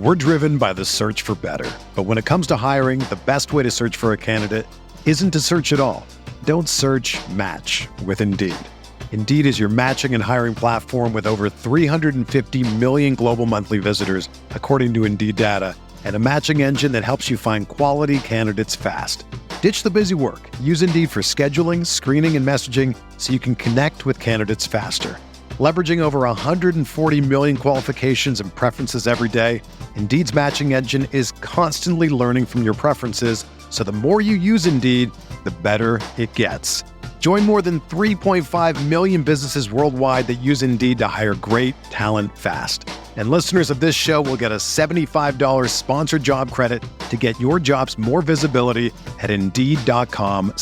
We're driven by the search for better. But when it comes to hiring, the best way to search for a candidate isn't to search at all. Don't search, match with Indeed. Indeed is your matching and hiring platform with over 350 million global monthly visitors, according to Indeed data, and a matching engine that helps you find quality candidates fast. Ditch the busy work. Use Indeed for scheduling, screening, and messaging so you can connect with candidates faster. Leveraging over 140 million qualifications and preferences every day, Indeed's matching engine is constantly learning from your preferences, so the more you use Indeed, the better it gets. Join more than 3.5 million businesses worldwide that use Indeed to hire great talent fast. And listeners of this show will get a $75 sponsored job credit to get your jobs more visibility at Indeed.com/Blue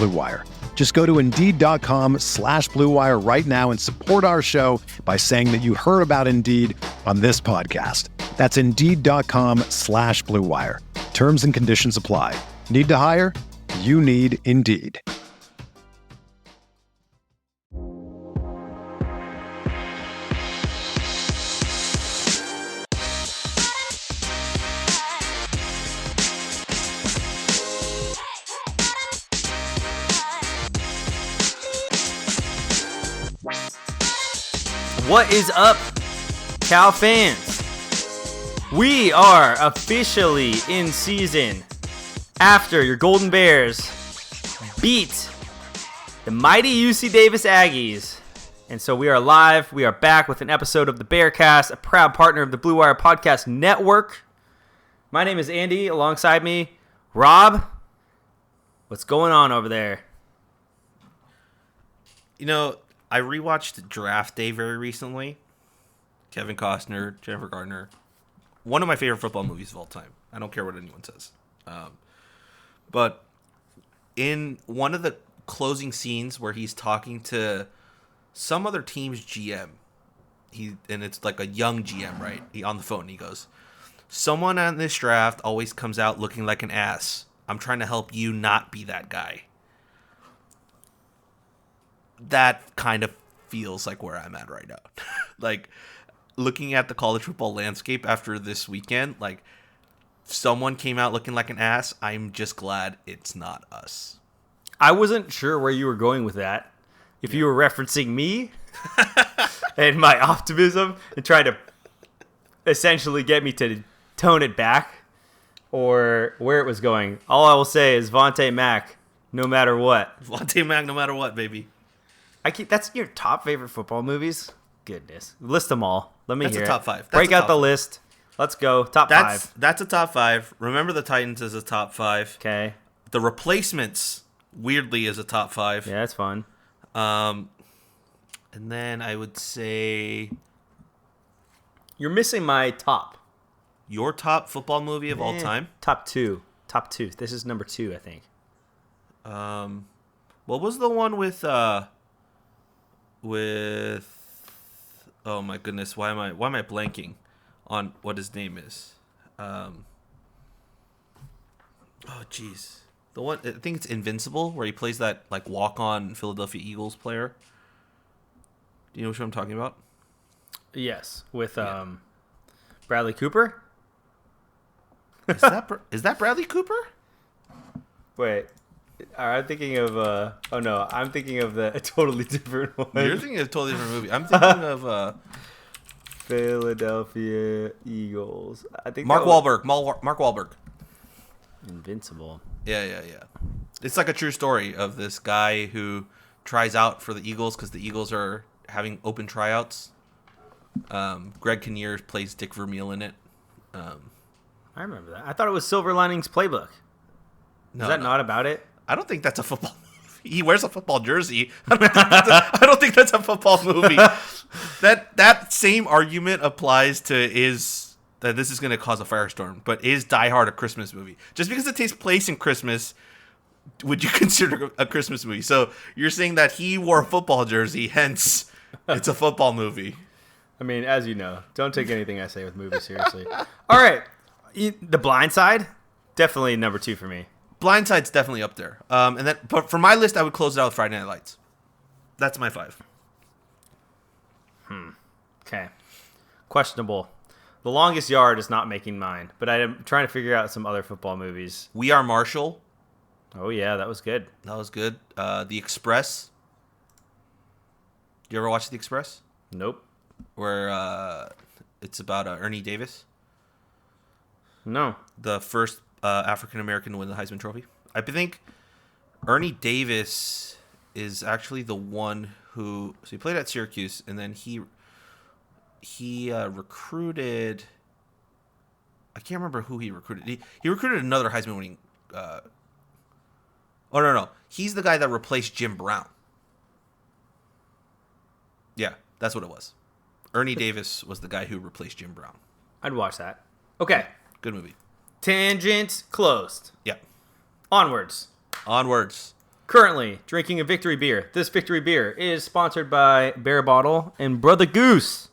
Wire. Just go to Indeed.com/Blue Wire right now and support our show by saying that you heard about Indeed on this podcast. That's Indeed.com/Blue Wire. Terms and conditions apply. Need to hire? You need Indeed. What is up, Cal fans? We are officially in season after your Golden Bears beat the mighty UC Davis Aggies. And so we are live. We are back with an episode of the Bearcast, a proud partner of the Blue Wire Podcast Network. My name is Andy. Alongside me, Rob. What's going on over there? You know, I rewatched Draft Day very recently. Kevin Costner, Jennifer Garner. One of my favorite football movies of all time. I don't care what anyone says. But in one of the closing scenes where he's talking to some other team's GM, and it's like a young GM, right? On the phone, he goes, "Someone on this draft always comes out looking like an ass. I'm trying to help you not be that guy." That kind of feels like where I'm at right now. Like, looking at the college football landscape after this weekend, like, someone came out looking like an ass. I'm just glad it's not us. I wasn't sure where you were going with that. If you were referencing me and my optimism and trying to essentially get me to tone it back, or where it was going. All I will say is Vontae Mack, no matter what. Vontae Mack, no matter what, baby. That's your top favorite football movies? Goodness. List them all. Let me hear it. That's a top 5. Break out the list. Let's go. Top 5. That's a top 5. Remember the Titans is a top 5. Okay. The Replacements, weirdly, is a top 5. Yeah, that's fun. And then I would say... You're missing my top. Your top football movie of all time? Top 2. Top 2. This is number 2, I think. What was the one with oh my goodness, why am I blanking on what his name is? Oh jeez. The one, I think it's Invincible, where he plays that like walk-on Philadelphia Eagles player. Do you know what I'm talking about? Yes, with Bradley Cooper? Is that Bradley Cooper? Wait. I'm thinking of I'm thinking of a totally different one. You're thinking of a totally different movie. I'm thinking of Philadelphia Eagles. I think Mark Wahlberg. Mark Wahlberg. Invincible. Yeah. It's like a true story of this guy who tries out for the Eagles because the Eagles are having open tryouts. Greg Kinnear plays Dick Vermeil in it. I remember that. I thought it was Silver Linings Playbook. Is that not about it? I don't think that's a football movie. He wears a football jersey. I don't think that's a football movie. That same argument applies to that this is going to cause a firestorm, but is Die Hard a Christmas movie? Just because it takes place in Christmas, would you consider a Christmas movie? So you're saying that he wore a football jersey, hence it's a football movie. I mean, as you know, don't take anything I say with movies seriously. All right. The Blind Side, definitely number 2 for me. Blindside's definitely up there. But for my list, I would close it out with Friday Night Lights. That's my 5. Okay. Questionable. The Longest Yard is not making mine, but I'm trying to figure out some other football movies. We Are Marshall. Oh, yeah, that was good. That was good. The Express. You ever watch The Express? Nope. Where it's about Ernie Davis, No. the first African American to win the Heisman Trophy. I think Ernie Davis is actually the one who. So he played at Syracuse, and then he recruited. I can't remember who he recruited. He recruited another Heisman winning. Oh no, he's the guy that replaced Jim Brown. Yeah, that's what it was. Ernie Davis was the guy who replaced Jim Brown. I'd watch that. Okay. Good movie. Tangent closed. Yeah. Onwards. Currently drinking a Victory beer. This Victory beer is sponsored by Bear Bottle and Brother Goose,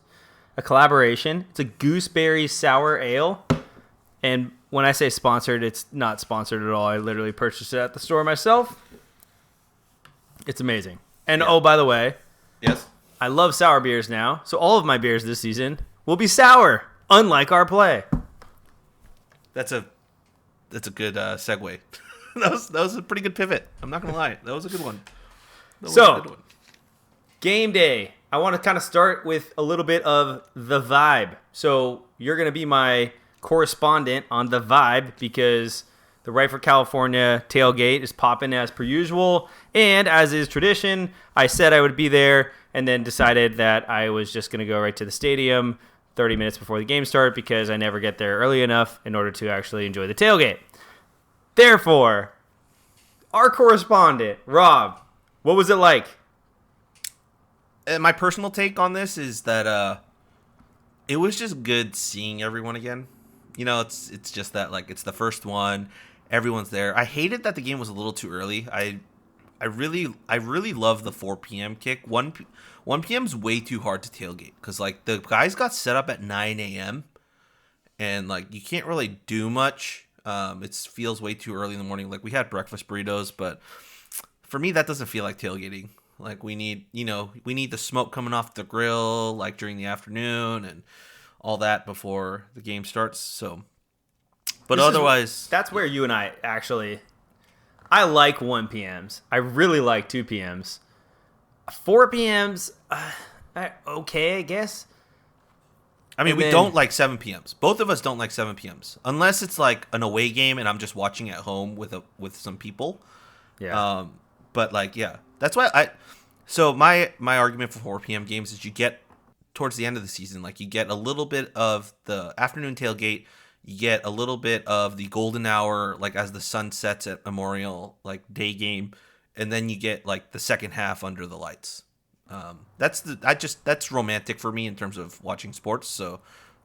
a collaboration. It's a gooseberry sour ale. And when I say sponsored, it's not sponsored at all. I literally purchased it at the store myself. It's amazing. And oh, by the way, Yes. I love sour beers now. So all of my beers this season will be sour, unlike our play. That's a good segue. that was a pretty good pivot. I'm not gonna lie. That was a good one. Game day. I want to kind of start with a little bit of the vibe. So you're going to be my correspondent on the vibe because the Right for California tailgate is popping as per usual. And as is tradition, I said I would be there and then decided that I was just going to go right to the stadium 30 minutes before the game start because I never get there early enough in order to actually enjoy the tailgate. Therefore, our correspondent, Rob, what was it like? My personal take on this is that it was just good seeing everyone again. You know, it's just that like it's the first one, everyone's there. I hated that the game was a little too early. I really love the 4 p.m. kick. 1 p.m.'s way too hard to tailgate because like the guys got set up at 9 a.m. and like you can't really do much. It feels way too early in the morning. Like we had breakfast burritos, but for me that doesn't feel like tailgating. Like we need the smoke coming off the grill like during the afternoon and all that before the game starts. So, but That's where you and I actually, I like 1 p.m.s. I really like 2 p.m.s. 4 p.m.s, okay, I guess. I mean, we don't like 7 p.m.s. Both of us don't like 7 p.m.s unless it's like an away game and I'm just watching at home with some people. Yeah. But like, yeah, that's why so my argument for 4 p.m. games is you get towards the end of the season, like you get a little bit of the afternoon tailgate, you get a little bit of the golden hour, like as the sun sets at Memorial, like day game, and then you get like the second half under the lights. That's romantic for me in terms of watching sports. So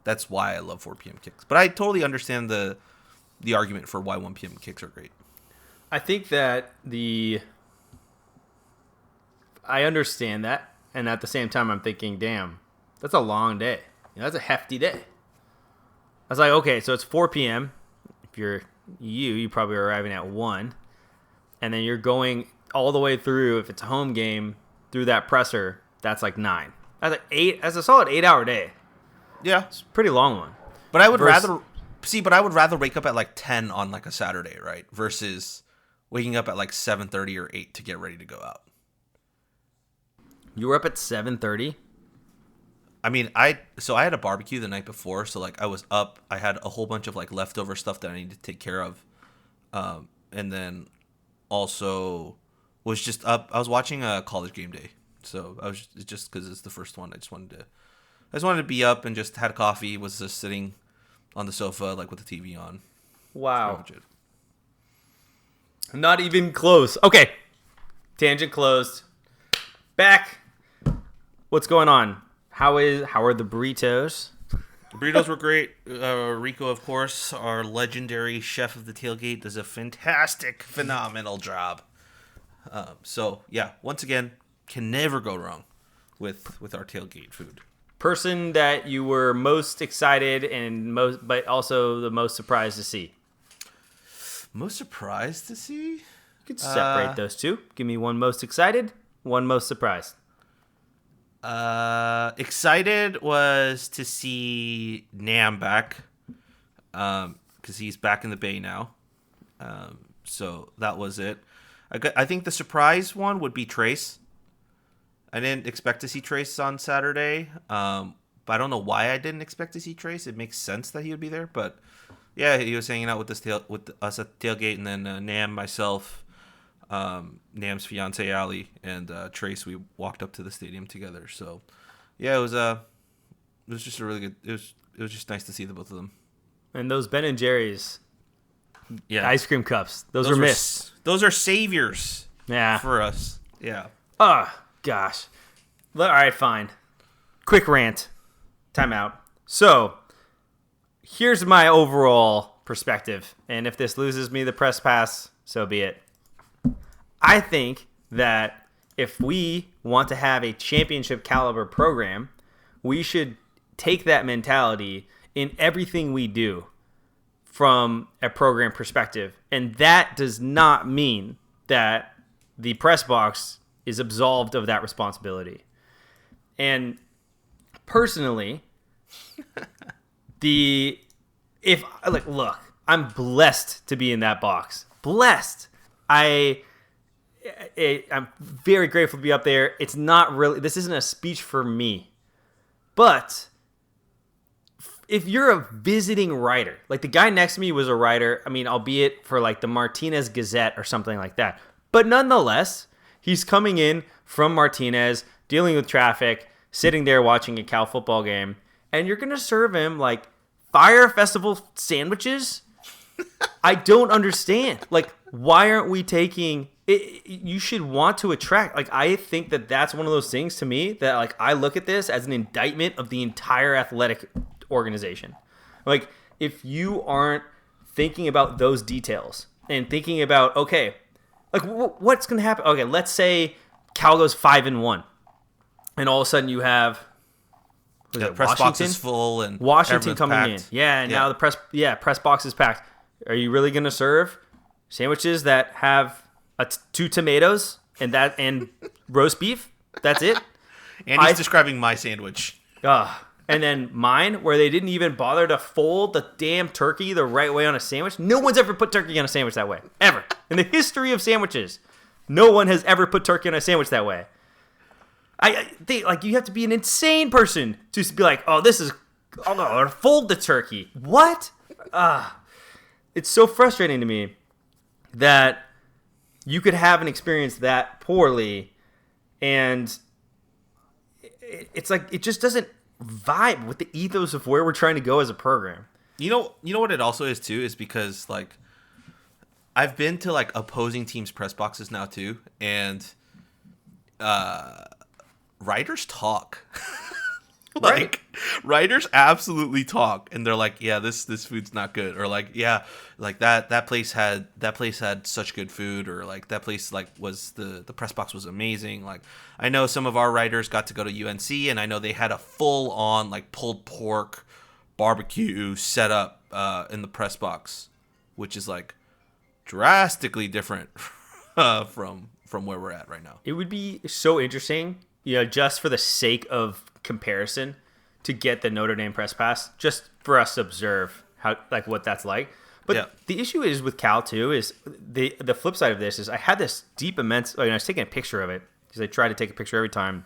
that's why I love 4 p.m. kicks. But I totally understand the argument for why 1 p.m. kicks are great. I think that I understand that, and at the same time, I'm thinking, damn, that's a long day. That's a hefty day. I was like, okay, so it's 4 p.m. If you're you probably are arriving at 1, and then you're going all the way through, if it's a home game, through that presser, that's like 9. That's like 8. That's a solid 8-hour day. Yeah. It's a pretty long one. But I would rather wake up at like 10 on like a Saturday, right? Versus waking up at like 7:30 or 8 to get ready to go out. You were up at 7:30? I mean, I had a barbecue the night before, so like I was up. I had a whole bunch of like leftover stuff that I needed to take care of, and then also was just up. I was watching a College Game Day, so I was just because it's the first one. I just wanted to be up and just had coffee. Was just sitting on the sofa like with the TV on. Wow. Not even close. Okay, tangent closed. Back. What's going on? How are the burritos? The burritos were great. Rico, of course, our legendary chef of the tailgate, does a phenomenal job. So yeah, once again, can never go wrong with our tailgate food. Person that you were most excited but also the most surprised to see. Most surprised to see? You could separate those two. Give me one most excited, one most surprised. Excited was to see Nam back, because he's back in the Bay now. So that was it. I think the surprise one would be Trace. I didn't expect to see Trace on Saturday, but I don't know why I didn't expect to see Trace. It makes sense that he would be there, but yeah, he was hanging out with us at the tailgate, and then Nam, myself, Nam's fiance Ali, and Trace, we walked up to the stadium together. So yeah, it was just a really good. It was just nice to see the both of them. And those Ben and Jerry's, Yeah, ice cream cups, those were missed. Those are saviors. Yeah, for us. Yeah. Oh gosh. All right, fine. Quick rant. Time out. So here's my overall perspective, and if this loses me the press pass, so be it. I think that if we want to have a championship caliber program, we should take that mentality in everything we do from a program perspective. And that does not mean that the press box is absolved of that responsibility. And personally, look, I'm blessed to be in that box. Blessed. I'm very grateful to be up there. It's not really, this isn't a speech for me. But if you're a visiting writer, like the guy next to me was a writer, I mean, albeit for like the Martinez Gazette or something like that. But nonetheless, he's coming in from Martinez, dealing with traffic, sitting there watching a Cal football game, and you're going to serve him like Fire Festival sandwiches? I don't understand. Like, why aren't we taking it? You should want to attract. Like, I think that that's one of those things to me that, like, I look at this as an indictment of the entire athletic organization. Like, if you aren't thinking about those details and thinking about, okay, like, what's going to happen? Okay, let's say Cal goes 5-1, and all of a sudden you have the press box is full and Washington coming packed. in. Yeah, and now the press box is packed. Are you really going to serve sandwiches that have 2 tomatoes and roast beef? That's it? And he's describing my sandwich. And then mine, where they didn't even bother to fold the damn turkey the right way on a sandwich. No one's ever put turkey on a sandwich that way. Ever. In the history of sandwiches, no one has ever put turkey on a sandwich that way. I think, like, you have to be an insane person to be like, or fold the turkey. What? It's so frustrating to me that you could have an experience that poorly, and it's like it just doesn't vibe with the ethos of where we're trying to go as a program. You know what it also is too, is because like I've been to like opposing teams' press boxes now too, and writers talk. Like, writers absolutely talk, and they're like, yeah, this food's not good, or like, yeah, like that place had such good food, or like that place like was the press box was amazing. Like, I know some of our writers got to go to UNC, and I know they had a full on like pulled pork barbecue set up in the press box, which is like drastically different from where we're at right now. It would be so interesting, just for the sake of comparison, to get the Notre Dame press pass, just for us to observe how, like, what that's like. But the issue is with Cal too, is the flip side of this is I had this deep immense, I was taking a picture of it because I try to take a picture every time.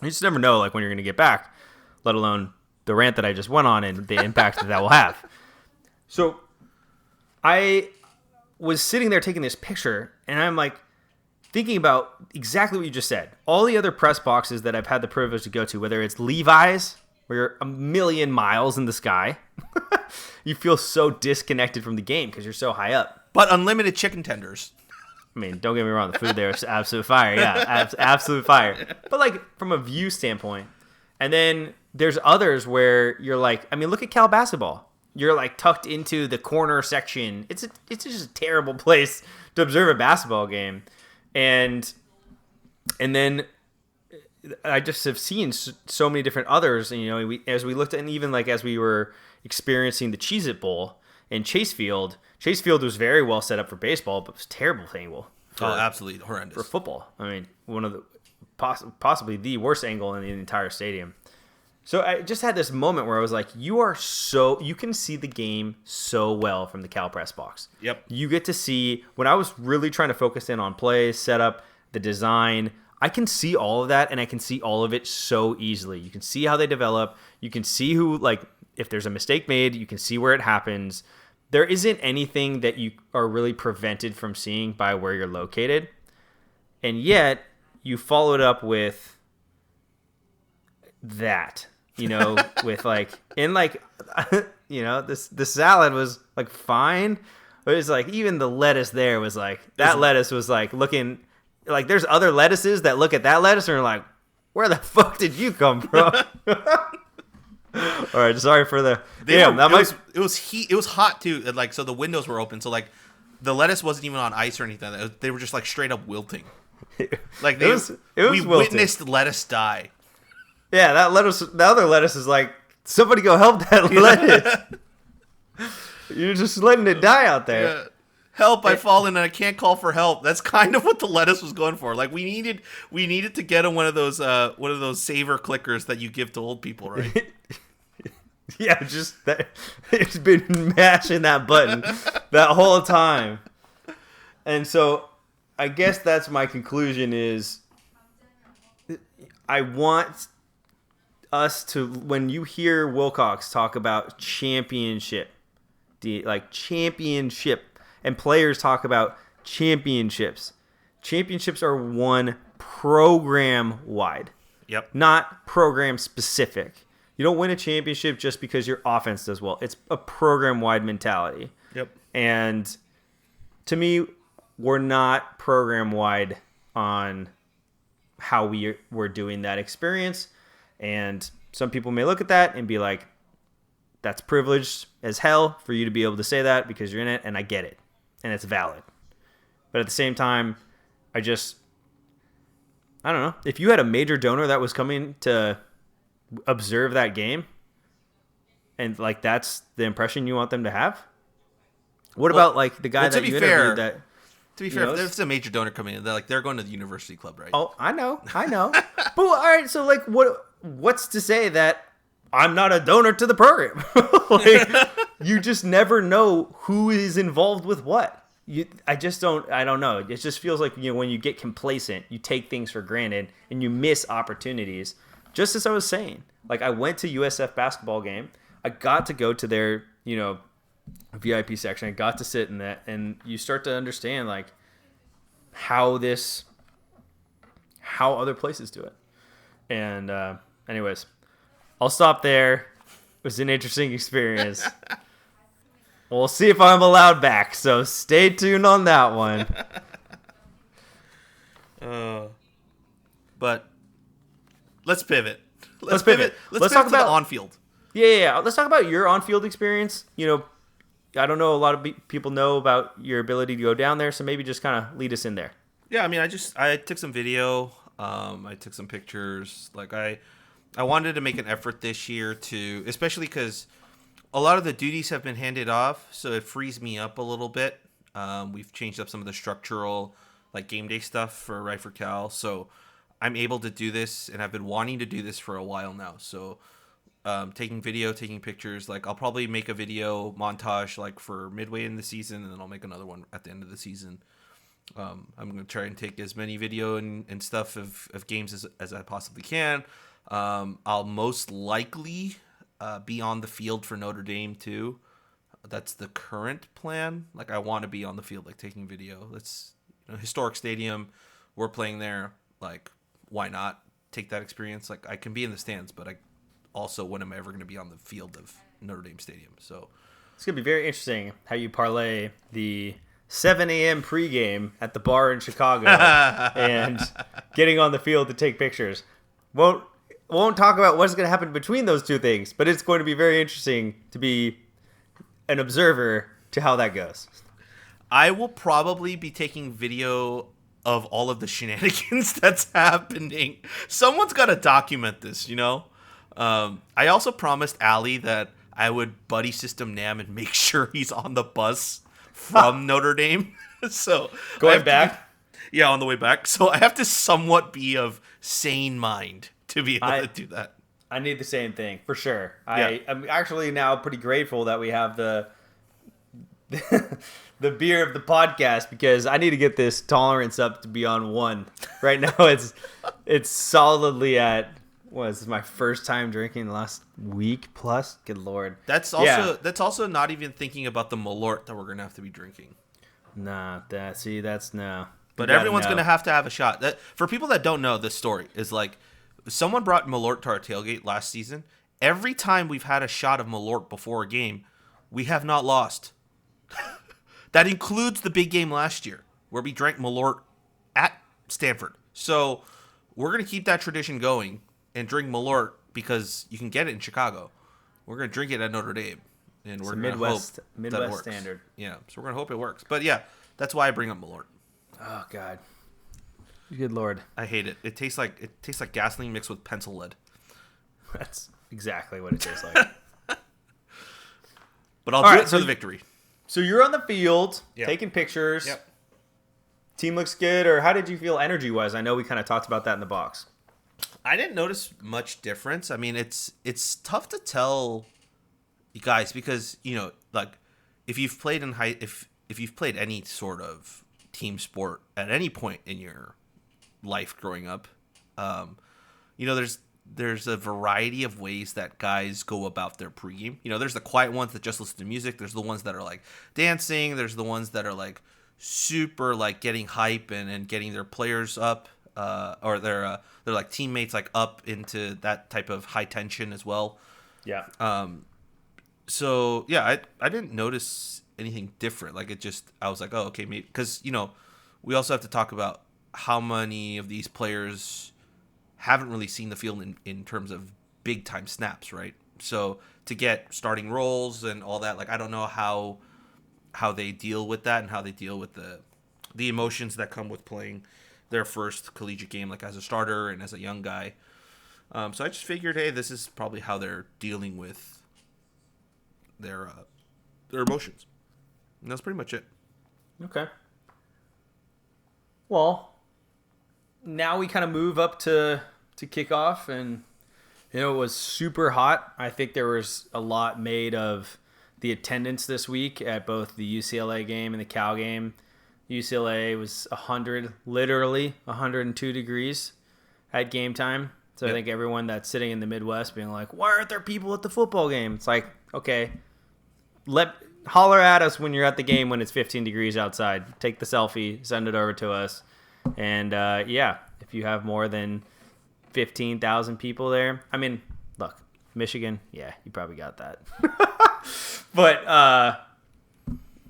You just never know, like, when you're going to get back, let alone the rant that I just went on and the impact that will have. So I was sitting there taking this picture, and I'm like thinking about exactly what you just said. All the other press boxes that I've had the privilege to go to, whether it's Levi's, where you're a million miles in the sky, you feel so disconnected from the game because you're so high up. But unlimited chicken tenders. I mean, don't get me wrong, the food there is absolute fire. Yeah, absolute fire. But like from a view standpoint, and then there's others where you're like, I mean, look at Cal basketball. You're like tucked into the corner section. It's just a terrible place to observe a basketball game. And then I just have seen so many different others. And, as we looked at, and even like as we were experiencing the Cheez-It Bowl in Chase Field was very well set up for baseball, but was terrible thing. Absolutely horrendous for football. I mean, one of the possibly the worst angle in the entire stadium. So I just had this moment where I was like, you can see the game so well from the Cal Press box. Yep. You get to see, when I was really trying to focus in on play, setup, the design, I can see all of that, and I can see all of it so easily. You can see how they develop. You can see who, like, if there's a mistake made, you can see where it happens. There isn't anything that you are really prevented from seeing by where you're located. And yet, you follow it up with that. With like, the salad was like fine, but it's like even the lettuce there was like, that lettuce was like looking like there's other lettuces that look at that lettuce and are like, where the fuck did you come from? All right, sorry for the it was hot too. Like, so the windows were open, so like the lettuce wasn't even on ice or anything. They were just like straight up wilting. Like we wilting. Witnessed lettuce die. Yeah, the other lettuce is like, somebody go help that lettuce. You're just letting it die out there. Yeah. Help, I've fallen and I can't call for help. That's kind of what the lettuce was going for. Like, we needed to get him one of those saver clickers that you give to old people, right? Yeah, just that it's been mashing that button that whole time. And so I guess that's my conclusion is I want us to, when you hear Wilcox talk about championship, and players talk about championships are won program wide. Yep. Not program specific. You don't win a championship just because your offense does well. It's a program wide mentality. Yep. And to me, we're not program wide on how we're doing that experience. And some people may look at that and be like, that's privileged as hell for you to be able to say that because you're in it, and I get it. And it's valid. But at the same time, I don't know. If you had a major donor that was coming to observe that game, and like that's the impression you want them to have, what about like the guy that you interviewed that... To be fair, if there's a major donor coming in, they're going to the university club, right? Oh, I know. But all right, so like, what's to say that I'm not a donor to the program? Like, you just never know who is involved with what. I don't know. It just feels like, when you get complacent, you take things for granted and you miss opportunities. Just as I was saying, like, I went to USF basketball game. I got to go to their, VIP section. I got to sit in that, and you start to understand like how other places do it. And anyways, I'll stop there. It was an interesting experience. We'll see if I'm allowed back, so stay tuned on that one. But let's pivot. Let's pivot. Let's talk about the on-field. Yeah. Let's talk about your on-field experience. I don't know, a lot of people know about your ability to go down there, so maybe just kind of lead us in there. Yeah, I mean, I took some video, I took some pictures. Like, I wanted to make an effort this year to, especially because a lot of the duties have been handed off, so it frees me up a little bit. We've changed up some of the structural, like, game day stuff for Cal, so I'm able to do this, and I've been wanting to do this for a while now. So taking video, taking pictures, like, I'll probably make a video montage like for midway in the season, and then I'll make another one at the end of the season. I'm going to try and take as many video and stuff of games as I possibly can. I'll most likely be on the field for Notre Dame too. That's the current plan. Like, I want to be on the field, like, taking video. That's historic stadium. We're playing there. Like, why not take that experience? Like, I can be in the stands, but also, when am I ever going to be on the field of Notre Dame Stadium? So it's going to be very interesting how you parlay the 7 a.m. pregame at the bar in Chicago and getting on the field to take pictures. Won't talk about what's going to happen between those two things, but it's going to be very interesting to be an observer to how that goes. I will probably be taking video of all of the shenanigans that's happening. Someone's got to document this, I also promised Allie that I would buddy system Nam and make sure he's on the bus from Notre Dame. So going back? Yeah, on the way back. So I have to somewhat be of sane mind to be able to do that. I need the same thing for sure. Yeah. I'm actually now pretty grateful that we have the the beer of the podcast, because I need to get this tolerance up to be on 1. Right now it's solidly at, this is my first time drinking the last week plus. Good Lord. That's also not even thinking about the Malort that we're gonna have to be drinking. Nah, that's no. But everyone's gonna have a shot. That, for people that don't know, this story is like, someone brought Malort to our tailgate last season. Every time we've had a shot of Malort before a game, we have not lost. That includes the big game last year, where we drank Malort at Stanford. So we're going to keep that tradition going and drink Malort, because you can get it in Chicago. We're going to drink it at Notre Dame. And we're going to hope that it works. Standard. Yeah, so we're going to hope it works. But yeah, that's why I bring up Malort. Oh, God. Good Lord. I hate it. It tastes like gasoline mixed with pencil lead. That's exactly what it tastes like. But I'll do it for the victory. So you're on the field, Yep. taking pictures. Yep. Team looks good, or how did you feel energy-wise? I know we kind of talked about that in the box. I didn't notice much difference. I mean, it's tough to tell, you guys, because like if you've played if you've played any sort of team sport at any point in your life growing up, there's a variety of ways that guys go about their pregame. There's the quiet ones that just listen to music. There's the ones that are like dancing. There's the ones that are like super like getting hype and getting their players up, or their like teammates like up into that type of high tension as well. Yeah. So yeah, I didn't notice anything different. Like I was like, oh, okay, maybe, because we also have to talk about how many of these players haven't really seen the field in terms of big time snaps, right? So to get starting roles and all that, like, I don't know how they deal with that and how they deal with the emotions that come with playing their first collegiate game, like as a starter and as a young guy. So I just figured, hey, this is probably how they're dealing with their emotions. And that's pretty much it. Okay. Well, now we kind of move up to kickoff, and it was super hot. I think there was a lot made of the attendance this week at both the UCLA game and the Cal game. UCLA was 102 degrees at game time. So Yep. I think everyone that's sitting in the Midwest being like, why aren't there people at the football game? It's like, okay, holler at us when you're at the game when it's 15 degrees outside. Take the selfie, send it over to us. And if you have more than 15,000 people there, I mean, look, Michigan, yeah, you probably got that. But,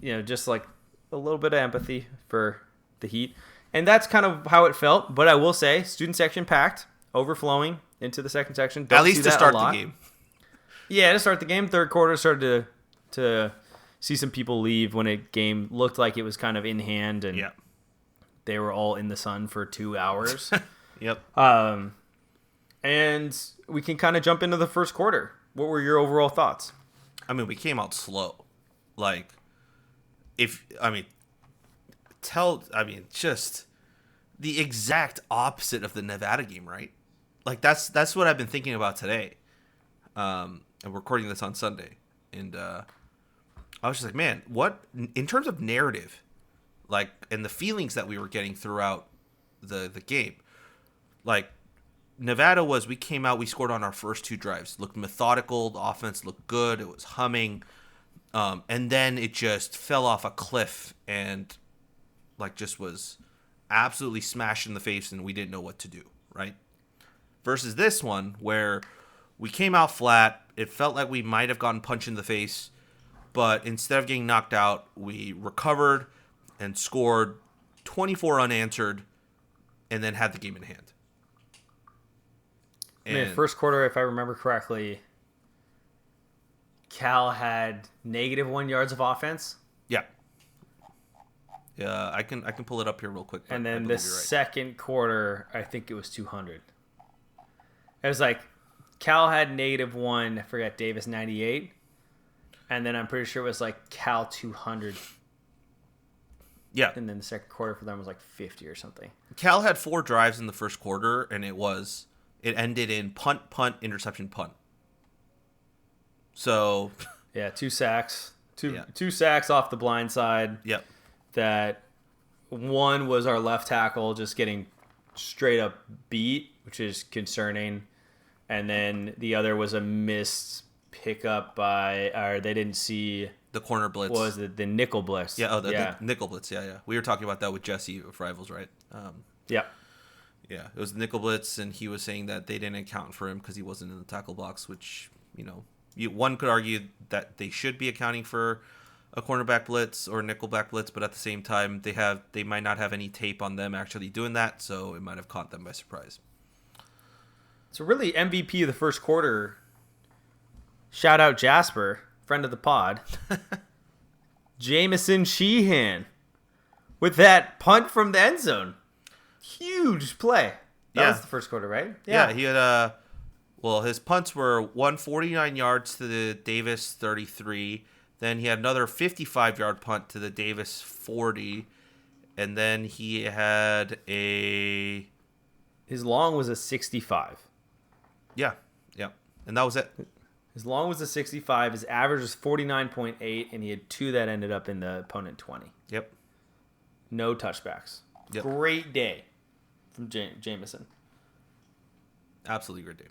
just like a little bit of empathy for the heat. And that's kind of how it felt. But I will say, student section packed, overflowing into the second section. At least to start the game. Yeah, to start the game. Third quarter started to see some people leave when a game looked like it was kind of in hand, and they were all in the sun for 2 hours. Yep. And we can kind of jump into the first quarter. What were your overall thoughts? I mean, we came out slow. Like, just the exact opposite of the Nevada game, right? Like, that's what I've been thinking about today. And we're recording this on Sunday. And I was just like, man, what, in terms of narrative, like, and the feelings that we were getting throughout the game, like, Nevada we came out, we scored on our first 2 drives. Looked methodical, the offense looked good, it was humming. And then it just fell off a cliff and, like, just was absolutely smashed in the face, and we didn't know what to do, right? Versus this one, where we came out flat, it felt like we might have gotten punched in the face, but instead of getting knocked out, we recovered and scored 24 unanswered, and then had the game in hand. And first quarter, if I remember correctly, Cal had -1 yards of offense. Yeah. Yeah, I can pull it up here real quick. And then the second quarter, I think it was 200. It was like Cal had -1, I forget, Davis 98. And then I'm pretty sure it was like Cal 200. Yeah. And then the second quarter for them was like 50 or something. Cal had 4 drives in the first quarter, and it ended in punt, interception, punt. So Yeah, 2 sacks. Two Yeah. 2 sacks off the blind side. Yep. That one was our left tackle just getting straight up beat, which is concerning. And then the other was a missed pickup or they didn't see The corner blitz. what was it, the nickel blitz. Yeah, the nickel blitz. Yeah. We were talking about that with Jesse of Rivals, right? Yeah. Yeah, it was the nickel blitz, and he was saying that they didn't account for him because he wasn't in the tackle box, which, one could argue that they should be accounting for a cornerback blitz or nickelback blitz, but at the same time, they might not have any tape on them actually doing that, so it might have caught them by surprise. So really, MVP of the first quarter, shout out Jasper, friend of the pod, Jamison Sheehan, with that punt from the end zone. Huge play. That was the first quarter, right? Yeah, he had his punts were 149 yards to the Davis 33. Then he had another 55-yard punt to the Davis 40. And then he had his long was a 65. Yeah. And that was it. His long was a 65. His average was 49.8, and he had 2 that ended up in the opponent 20. Yep. No touchbacks. Yep. Great day from Jameson. Absolutely great day.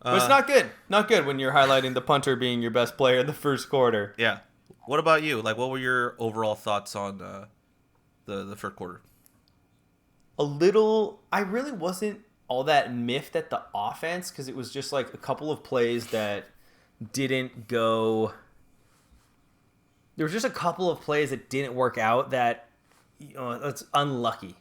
But it's not good. Not good when you're highlighting the punter being your best player in the first quarter. Yeah. What about you? Like, what were your overall thoughts on the first quarter? I really wasn't all that miffed at the offense because it was just like a couple of plays that didn't go. There was just a couple of plays that didn't work out that, that's unlucky.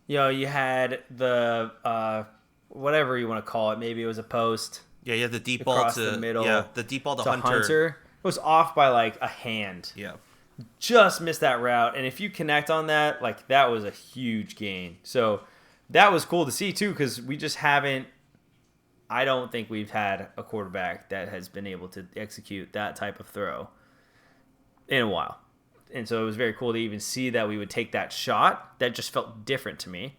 You had the whatever you want to call it. Maybe it was a post. Yeah, you had the deep ball across to the middle. Yeah, the deep ball to Hunter. It was off by like a hand. Yeah. Just missed that route, and if you connect on that, like that was a huge gain. So that was cool to see too, because we just haven't. I don't think we've had a quarterback that has been able to execute that type of throw in a while. And so it was very cool to even see that we would take that shot. That just felt different to me.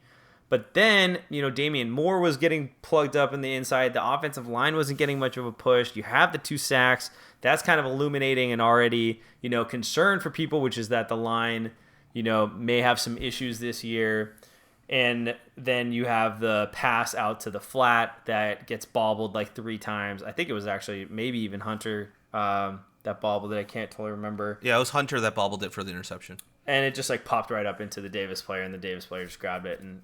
But then, Damian Moore was getting plugged up in the inside. The offensive line wasn't getting much of a push. You have the 2 sacks. That's kind of illuminating and already, concern for people, which is that the line, may have some issues this year. And then you have the pass out to the flat that gets bobbled like 3 times. I think it was actually maybe even Hunter that bobbled it. I can't totally remember. Yeah, it was Hunter that bobbled it for the interception. And it just like popped right up into the Davis player, and the Davis player just grabbed it. And,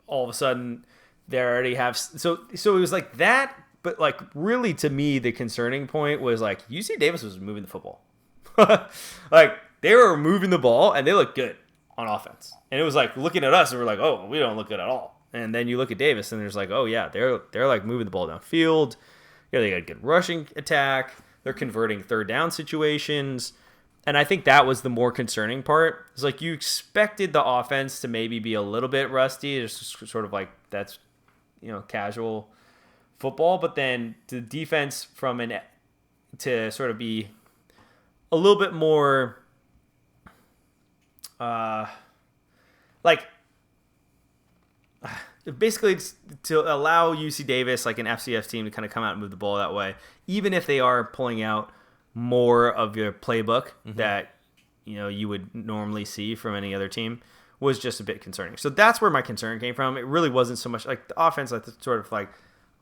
all of a sudden they already have. So it was like that. But like really to me, the concerning point was like UC Davis was moving the football. Like they were moving the ball and they looked good on offense. And it was like looking at us and we're like, oh, we don't look good at all. And then you look at Davis and there's like, oh yeah, they're like moving the ball downfield. They got a good rushing attack. They're converting third down situations. And I think that was the more concerning part. It's like you expected the offense to maybe be a little bit rusty. It's just sort of like that's, casual football. But then the defense to sort of be a little bit more basically to allow UC Davis, like an FCS team, to kind of come out and move the ball that way, even if they are pulling out more of your playbook that you would normally see from any other team, was just a bit concerning. So that's where my concern came from. It really wasn't so much like the offense, like sort of like,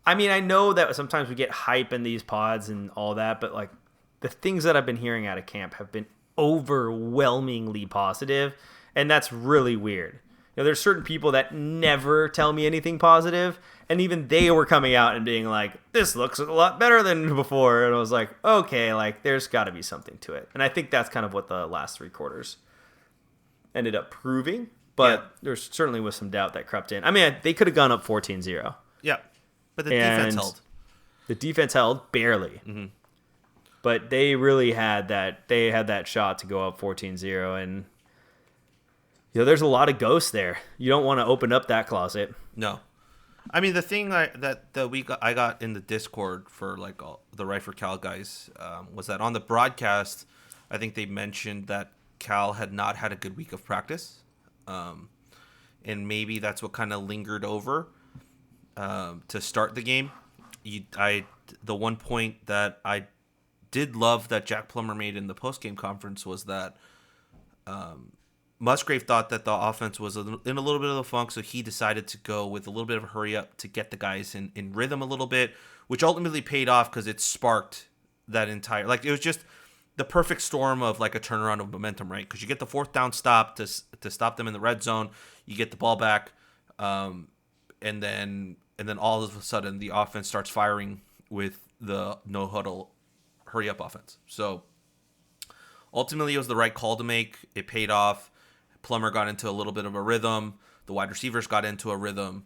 I mean, I know that sometimes we get hype in these pods and all that, but like the things that I've been hearing out of camp have been overwhelmingly positive, and that's really weird. There's certain people that never tell me anything positive, and even they were coming out and being like, this looks a lot better than before. And I was like, okay, like there's got to be something to it. And I think that's kind of what the last 3 quarters ended up proving, but there certainly was some doubt that crept in. I mean, they could have gone up 14-0. Yeah, but the defense held. The defense held barely. Mm-hmm. But they really had that shot to go up 14-0, and there's a lot of ghosts there. You don't want to open up that closet. No. I mean, the thing I got in the Discord for the Right for Cal guys was that on the broadcast, I think they mentioned that Cal had not had a good week of practice. And maybe that's what kind of lingered over to start the game. The one point that I did love that Jack Plummer made in the post-game conference was that Musgrave thought that the offense was in a little bit of a funk, so he decided to go with a little bit of a hurry up to get the guys in rhythm a little bit, which ultimately paid off because it sparked that entire, like, it was just the perfect storm of like a turnaround of momentum, right? Because you get the fourth down stop to stop them in the red zone, you get the ball back, and then all of a sudden the offense starts firing with the no huddle hurry up offense. So ultimately it was the right call to make. It paid off. Plummer got into a little bit of a rhythm. The wide receivers got into a rhythm,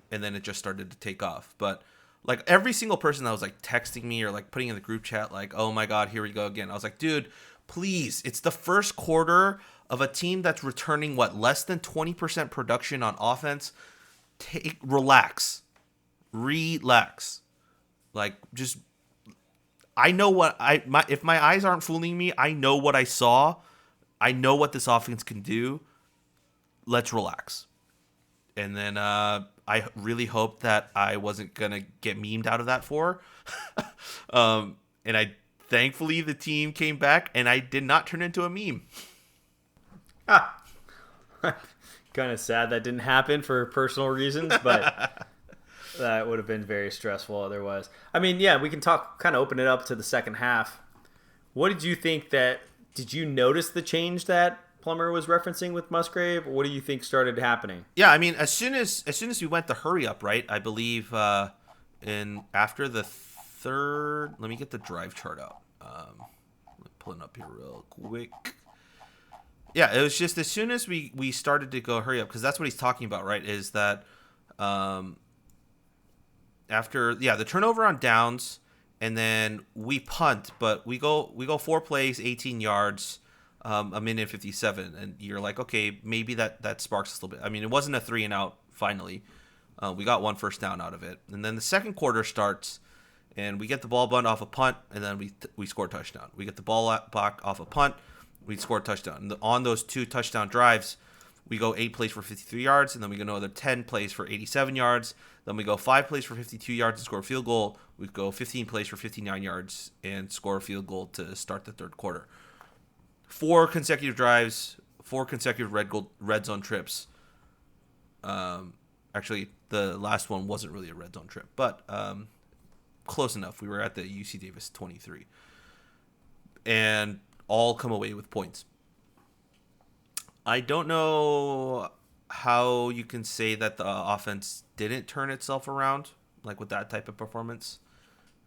and then it just started to take off. But like every single person that was like texting me or like putting in the group chat, like, oh my God, here we go again. I was like, dude, please, it's the first quarter of a team that's returning less than 20% production on offense. Relax. Like, just, I know what if my eyes aren't fooling me, I know what I saw. I know what this offense can do. Let's relax. And then I really hoped that I wasn't going to get memed out of that and thankfully the team came back and I did not turn into a meme. Kind of sad that didn't happen for personal reasons, but that would have been very stressful otherwise. I mean, yeah, we can kind of open it up to the second half. What did you think did you notice the change that Plummer was referencing with Musgrave? What do you think started happening? Yeah, I mean, as soon as we went to hurry up, right? I believe after the third, let me get the drive chart out. Let me pull it up here real quick. Yeah, it was just as soon as we started to go hurry up, because that's what he's talking about, right? Is that after the turnover on downs, and then we punt, but we go 4 plays, 18 yards, a minute 57, and you're like, okay, maybe that sparks us a little bit. I mean, it wasn't a 3 and out. Finally, we got 1 first down out of it, and then the second quarter starts, and we get the ball bunt off a punt, and then we score a touchdown. We get the ball back off a punt, we score a touchdown. And on those 2 touchdown drives, we go 8 plays for 53 yards, and then we go another 10 plays for 87 yards. Then we go 5 plays for 52 yards and score a field goal. We go 15 plays for 59 yards and score a field goal to start the third quarter. 4 consecutive drives, 4 consecutive red zone trips. Actually, the last one wasn't really a red zone trip, but close enough. We were at the UC Davis 23. And all come away with points. I don't know how you can say that the offense didn't turn itself around, like with that type of performance.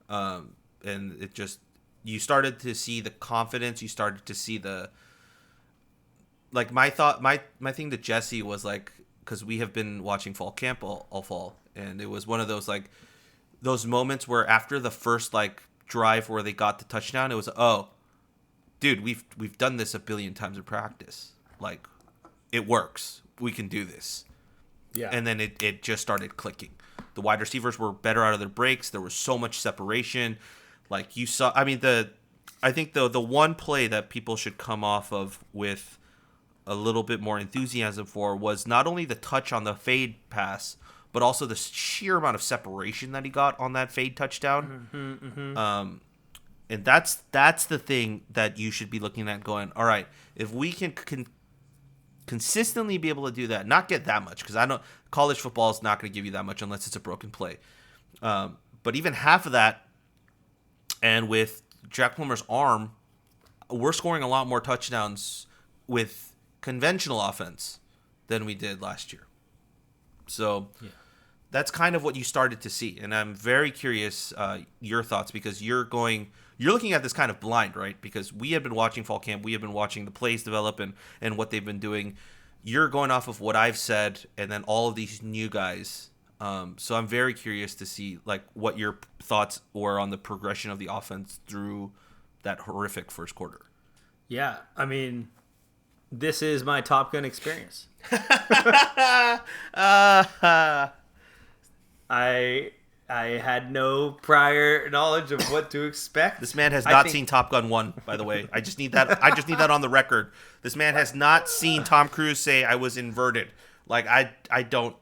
And it just, you started to see the confidence. You started to see like my thing to Jesse was like, because we have been watching fall camp all fall. And it was one of those, like, those moments where after the first like drive where they got the touchdown, it was, oh, dude, we've done this a billion times in practice. Like, it works. We can do this. Yeah. And then it just started clicking. The wide receivers were better out of their breaks. There was so much separation. Like you saw, I mean, I think the one play that people should come off of with a little bit more enthusiasm for was not only the touch on the fade pass, but also the sheer amount of separation that he got on that fade touchdown. And that's the thing that you should be looking at going, all right, if we can consistently be able to do that, not get that much, because I know college football is not going to give you that much unless it's a broken play. But even half of that, and with Jack Plummer's arm, we're scoring a lot more touchdowns with conventional offense than we did last year. So that's kind of what you started to see. And I'm very curious your thoughts, because you're looking at this kind of blind, right? Because we have been watching fall camp. We have been watching the plays develop and what they've been doing. You're going off of what I've said and then all of these new guys. So I'm very curious to see like what your thoughts were on the progression of the offense through that horrific first quarter. Yeah, I mean, this is my Top Gun experience. I had no prior knowledge of what to expect. This man has not seen Top Gun 1, by the way. I just need that on the record. This man has not seen Tom Cruise say I was inverted. Like I don't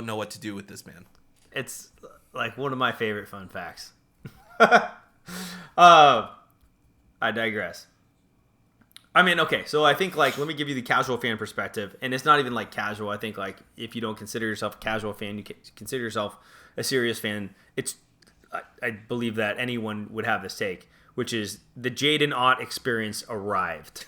know what to do with this man. It's like one of my favorite fun facts. I digress. I mean, okay, so I think, like, let me give you the casual fan perspective, and it's not even, like, casual. I think, like, if you don't consider yourself a casual fan, you consider yourself a serious fan. I believe that anyone would have this take, which is the Jaydn Ott experience arrived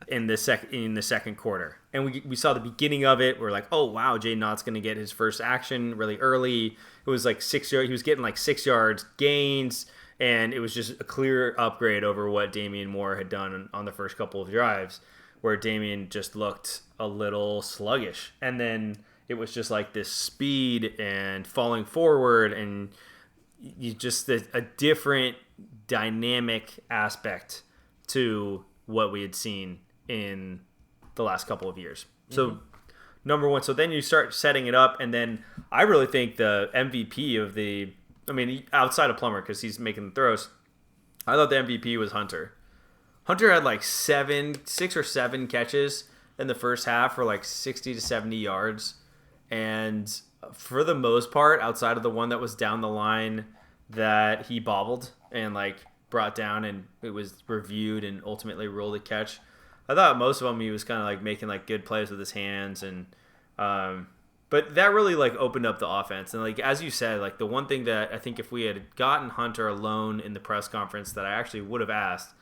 in the second quarter, and we saw the beginning of it. We're like, oh wow, Jaydn Ott's going to get his first action really early. It was like 6 yards. He was getting like 6 yards gains. And it was just a clear upgrade over what Damian Moore had done on the first couple of drives, where Damian just looked a little sluggish. And then it was just like this speed and falling forward, and you just a different dynamic aspect to what we had seen in the last couple of years. So number one, so then you start setting it up, and then I really think the MVP of outside of Plummer, because he's making the throws, I thought the MVP was Hunter. Hunter had like 6 or 7 catches in the first half for like 60 to 70 yards. And for the most part, outside of the one that was down the line that he bobbled and like brought down and it was reviewed and ultimately ruled a catch, I thought most of them he was kind of like making like good plays with his hands. And but that really like opened up the offense. And like as you said, like the one thing that I think if we had gotten Hunter alone in the press conference that I actually would have asked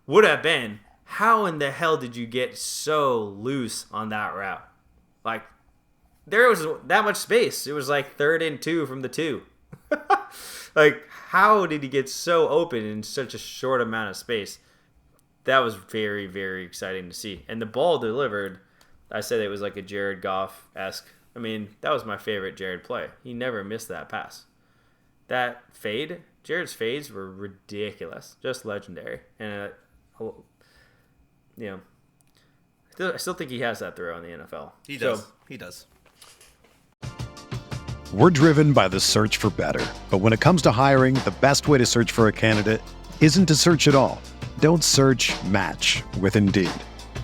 would have been, how in the hell did you get so loose on that route? Like there was that much space. It was like 3rd and 2 from the 2. Like how did he get so open in such a short amount of space? That was very, very exciting to see. And the ball delivered, I said it was like a Jared Goff-esque. I mean, that was my favorite Jared play. He never missed that pass. That fade, Jared's fades were ridiculous, just legendary. And, I still think he has that throw in the NFL. He does. He does. We're driven by the search for better. But when it comes to hiring, the best way to search for a candidate isn't to search at all. Don't search, match with Indeed.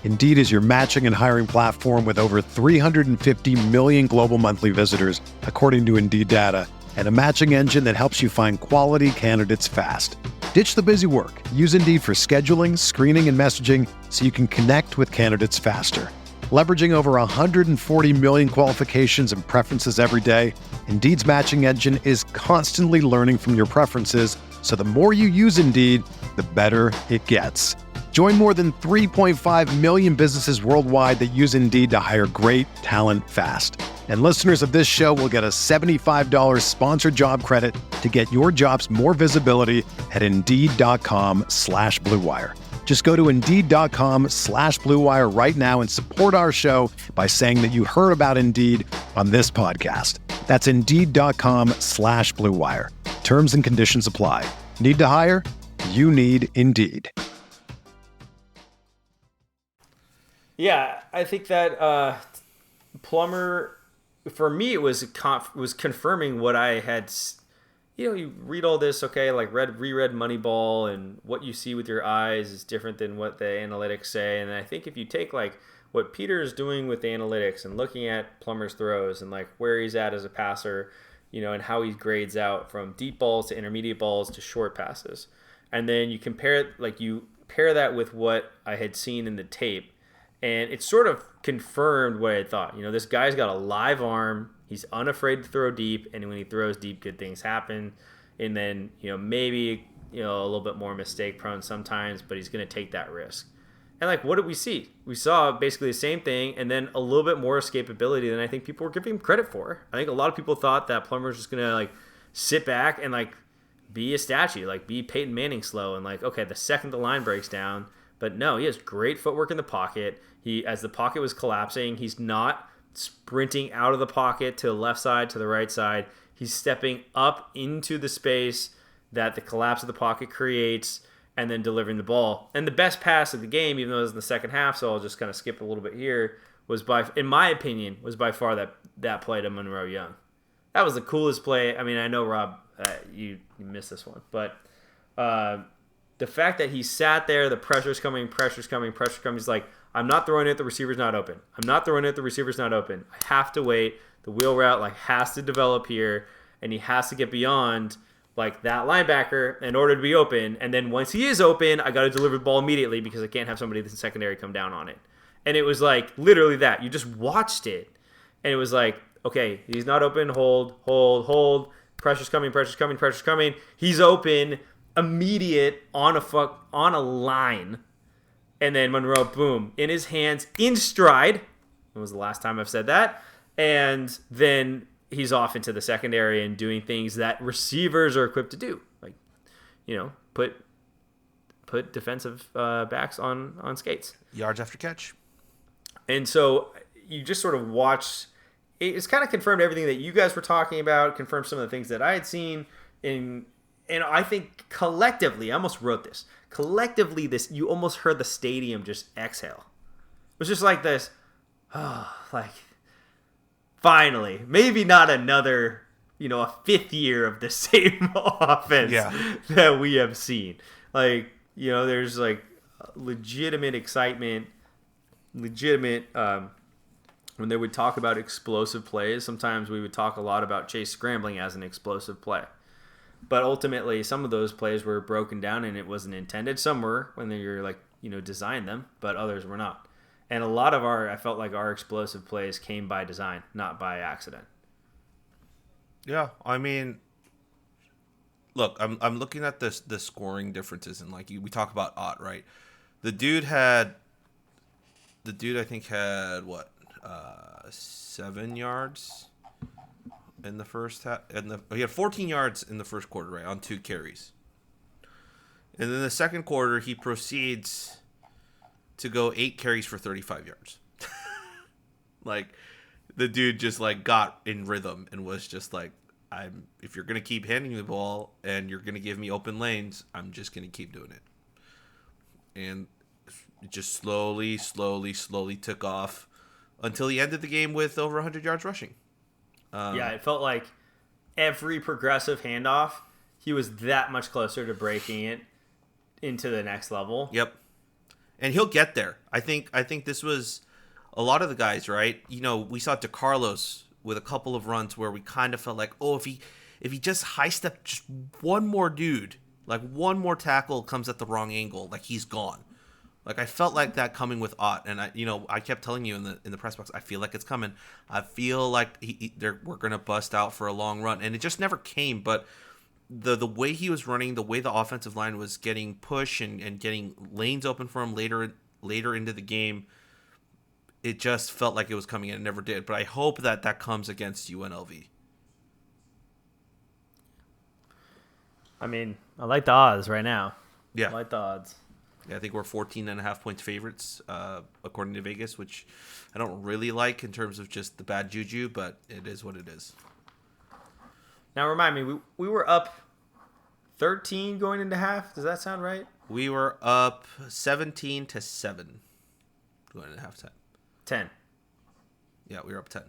Indeed is your matching and hiring platform with over 350 million global monthly visitors, according to Indeed data, and a matching engine that helps you find quality candidates fast. Ditch the busy work. Use Indeed for scheduling, screening, and messaging so you can connect with candidates faster. Leveraging over 140 million qualifications and preferences every day, Indeed's matching engine is constantly learning from your preferences, so the more you use Indeed, the better it gets. Join more than 3.5 million businesses worldwide that use Indeed to hire great talent fast. And listeners of this show will get a $75 sponsored job credit to get your jobs more visibility at Indeed.com/Blue Wire. Just go to Indeed.com/Blue Wire right now and support our show by saying that you heard about Indeed on this podcast. That's Indeed.com/Blue Wire. Terms and conditions apply. Need to hire? You need Indeed. Yeah, I think that Plummer, for me, it was confirming what I had. You read all this, okay, like reread Moneyball, and what you see with your eyes is different than what the analytics say. And I think if you take like what Peter is doing with the analytics and looking at Plummer's throws and like where he's at as a passer, and how he grades out from deep balls to intermediate balls to short passes, and then you pair that with what I had seen in the tape. And it sort of confirmed what I thought. This guy's got a live arm. He's unafraid to throw deep. And when he throws deep, good things happen. And then, maybe, a little bit more mistake prone sometimes, but he's going to take that risk. And, like, what did we see? We saw basically the same thing and then a little bit more escapability than I think people were giving him credit for. I think a lot of people thought that Plummer was just going to, like, sit back and, like, be a statue, like, be Peyton Manning slow. And, like, okay, the second the line breaks down. But no, he has great footwork in the pocket. As the pocket was collapsing, he's not sprinting out of the pocket to the left side, to the right side. He's stepping up into the space that the collapse of the pocket creates and then delivering the ball. And the best pass of the game, even though it was in the second half, so I'll just kind of skip a little bit here, in my opinion, was by far that play to Monroe Young. that was the coolest play. I mean, I know, Rob, you missed this one. But the fact that he sat there, the pressure's coming. He's like, I'm not throwing it, the receiver's not open. I have to wait. The wheel route has to develop here, and he has to get beyond that linebacker in order to be open. And then once he is open, I got to deliver the ball immediately because I can't have somebody in the secondary come down on it. And it was literally that. You just watched it, and it was okay, he's not open. Hold. Pressure's coming. He's open. Immediate on a line. And then Monroe, boom, in his hands, in stride. When was the last time I've said that? And then he's off into the secondary and doing things that receivers are equipped to do. Put defensive backs on skates. Yards after catch. And so you just sort of watch. It's kind of confirmed everything that you guys were talking about, confirmed some of the things that I had seen. And I think collectively, I almost wrote this. Collectively, you almost heard the stadium just exhale. It was just this, finally, maybe not another, a fifth year of the same offense that we have seen. There's legitimate excitement, when they would talk about explosive plays. Sometimes we would talk a lot about Chase scrambling as an explosive play. But ultimately, some of those plays were broken down and it wasn't intended. Some were when you're designed them, but others were not. And a lot of I felt like our explosive plays came by design, not by accident. Yeah, I mean, look, I'm looking at the scoring differences, and we talk about Ott, right? The dude I think had 7 yards in the first half, he had 14 yards in the first quarter, right, on 2 carries. And then the second quarter, he proceeds to go 8 carries for 35 yards. The dude just got in rhythm and was just if you're gonna keep handing me the ball and you're gonna give me open lanes, I'm just gonna keep doing it. And it just slowly took off until he ended the game with over 100 yards rushing. It felt like every progressive handoff, he was that much closer to breaking it into the next level. Yep. And he'll get there. I think this was a lot of the guys, right? We saw DeCarlos with a couple of runs where we kind of felt if he just high stepped just one more dude, one more tackle comes at the wrong angle, he's gone. I felt like that coming with Ott, and I kept telling you in the press box, I feel like it's coming. I feel like we're gonna bust out for a long run, and it just never came. But the way he was running, the way the offensive line was getting push and getting lanes open for him later into the game, it just felt like it was coming, and it never did. But I hope that comes against UNLV. I mean, I like the odds right now. Yeah, I like the odds. Yeah, I think we're 14.5 points favorites, according to Vegas, which I don't really like in terms of just the bad juju, but it is what it is. Now, remind me, we were up 13 going into half. Does that sound right? We were up 17-7 going into halftime. 10. Yeah, we were up 10.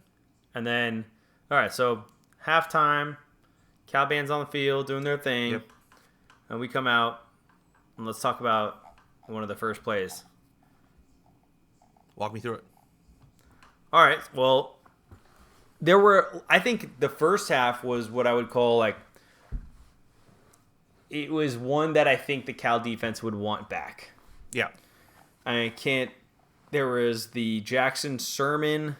And then, all right, so halftime, Cal band's on the field doing their thing. Yep. And we come out, and let's talk about one of the first plays. Walk me through it. All right. Well, I think the first half was what I would call it was one that I think the Cal defense would want back. Yeah. There was the Jackson Sermon, I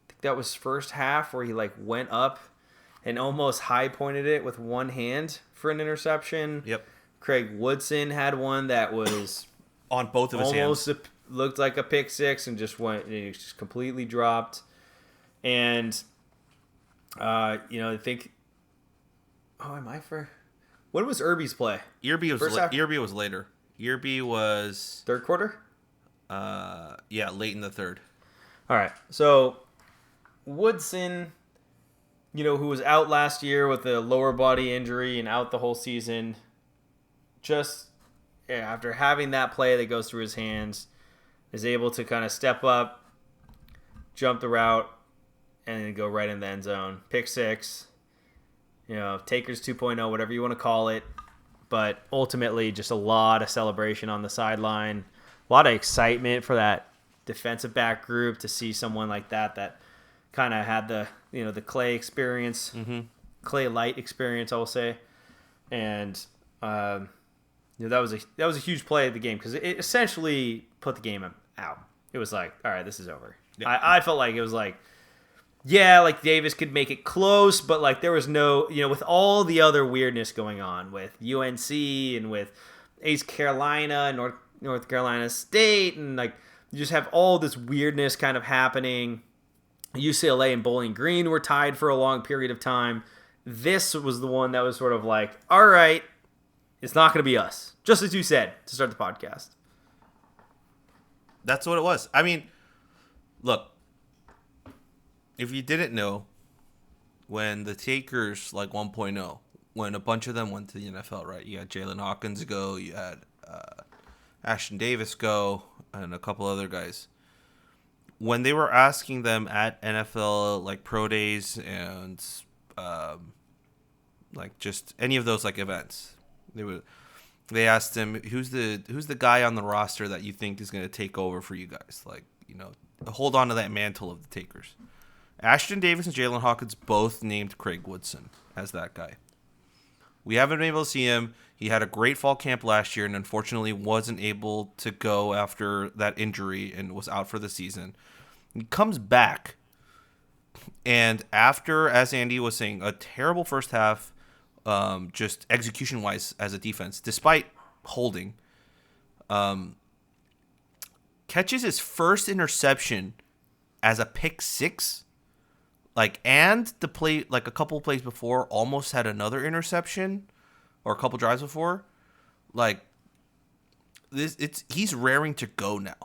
think that was first half, where he went up and almost high pointed it with one hand for an interception. Yep. Craig Woodson had one that was on both of his hands. Almost looked like a pick six and just just completely dropped. And, I think, when was Irby's play? Irby was later. Irby was third quarter? Late in the third. All right. So Woodson, who was out last year with a lower body injury and out the whole season, just after having that play that goes through his hands, is able to kind of step up, jump the route, and then go right in the end zone. Pick six. Takers 2.0, whatever you want to call it. But ultimately, just a lot of celebration on the sideline, a lot of excitement for that defensive back group to see someone like that kind of had the Clay experience, Clay light experience, I will say, and that was a huge play of the game because it essentially put the game out. It was like, all right, this is over. Yeah. I felt like it was like, yeah, like Davis could make it close, but like there was no, with all the other weirdness going on with UNC and with East Carolina, North Carolina State, and like you just have all this weirdness kind of happening. UCLA and Bowling Green were tied for a long period of time. This was the one that was sort of like, all right, it's not going to be us. Just as you said to start the podcast. That's what it was. I mean, look, if you didn't know, when the Takers, like 1.0, when a bunch of them went to the NFL, right? You had Jalen Hawkins go, you had Ashton Davis go, and a couple other guys. When they were asking them at NFL, like pro days and like just any of those like events, they asked him, who's the guy on the roster that you think is going to take over for you guys? Like, hold on to that mantle of the Takers. Ashton Davis and Jalen Hawkins both named Craig Woodson as that guy. We haven't been able to see him. He had a great fall camp last year and unfortunately wasn't able to go after that injury and was out for the season. He comes back, and after, as Andy was saying, a terrible first half, just execution-wise as a defense, despite holding, catches his first interception as a pick six, and the play, a couple of plays before, almost had another interception, or a couple drives before. He's raring to go now.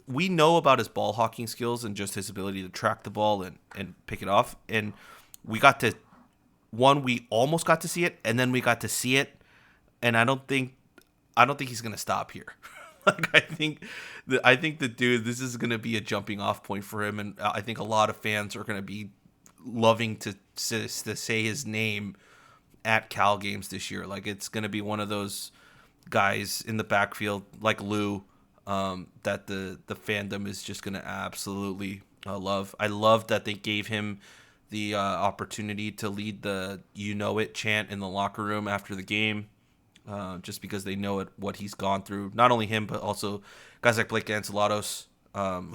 We know about his ball hawking skills and just his ability to track the ball and pick it off. And we almost got to see it, and then we got to see it, and I don't think he's gonna stop here. I think the dude, this is gonna be a jumping off point for him, and I think a lot of fans are gonna be loving to say his name at Cal games this year. It's gonna be one of those guys in the backfield like Lou, that the fandom is just gonna absolutely love. I love that they gave him the opportunity to lead the "You Know It" chant in the locker room after the game, just because they know what he's gone through. Not only him, but also guys like Blake Ancelatos,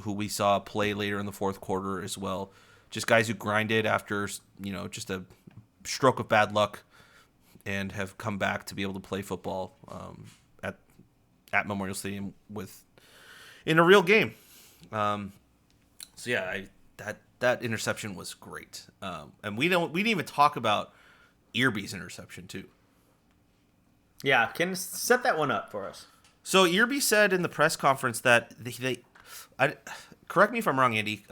who we saw play later in the fourth quarter as well. Just guys who grinded after just a stroke of bad luck and have come back to be able to play football at Memorial Stadium in a real game. That interception was great. And we didn't even talk about Irby's interception too. Yeah, can set that one up for us. So Irby said in the press conference that correct me if I'm wrong, Andy.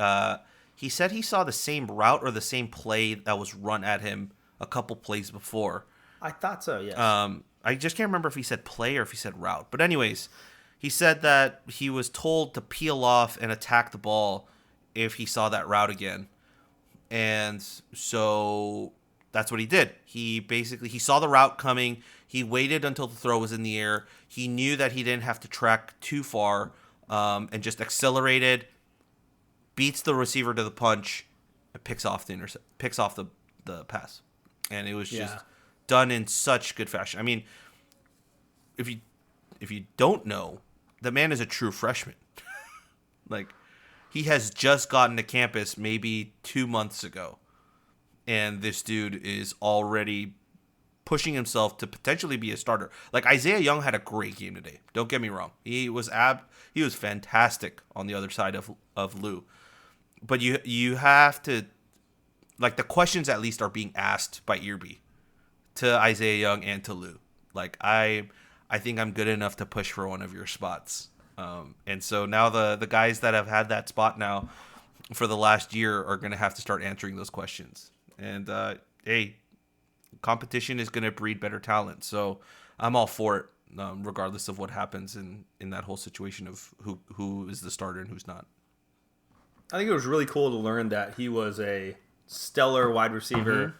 He said he saw the same route or the same play that was run at him a couple plays before. I thought so, yes. I just can't remember if he said play or if he said route. But anyways, he said that he was told to peel off and attack the ball if he saw that route again. And so that's what he did. He saw the route coming. He waited until the throw was in the air. He knew that he didn't have to track too far, and just accelerated, beats the receiver to the punch, and picks off the pass. And it was just done in such good fashion. I mean, if you don't know, the man is a true freshman. He has just gotten to campus maybe 2 months ago, and this dude is already pushing himself to potentially be a starter. Isaiah Young had a great game today. Don't get me wrong. He was fantastic on the other side of Lou. But you have to, the questions at least are being asked by Irby to Isaiah Young and to Lou. I think I'm good enough to push for one of your spots. And so now the guys that have had that spot now for the last year are going to have to start answering those questions. And, hey, competition is going to breed better talent. So I'm all for it, regardless of what happens in that whole situation of who is the starter and who's not. I think it was really cool to learn that he was a stellar wide receiver,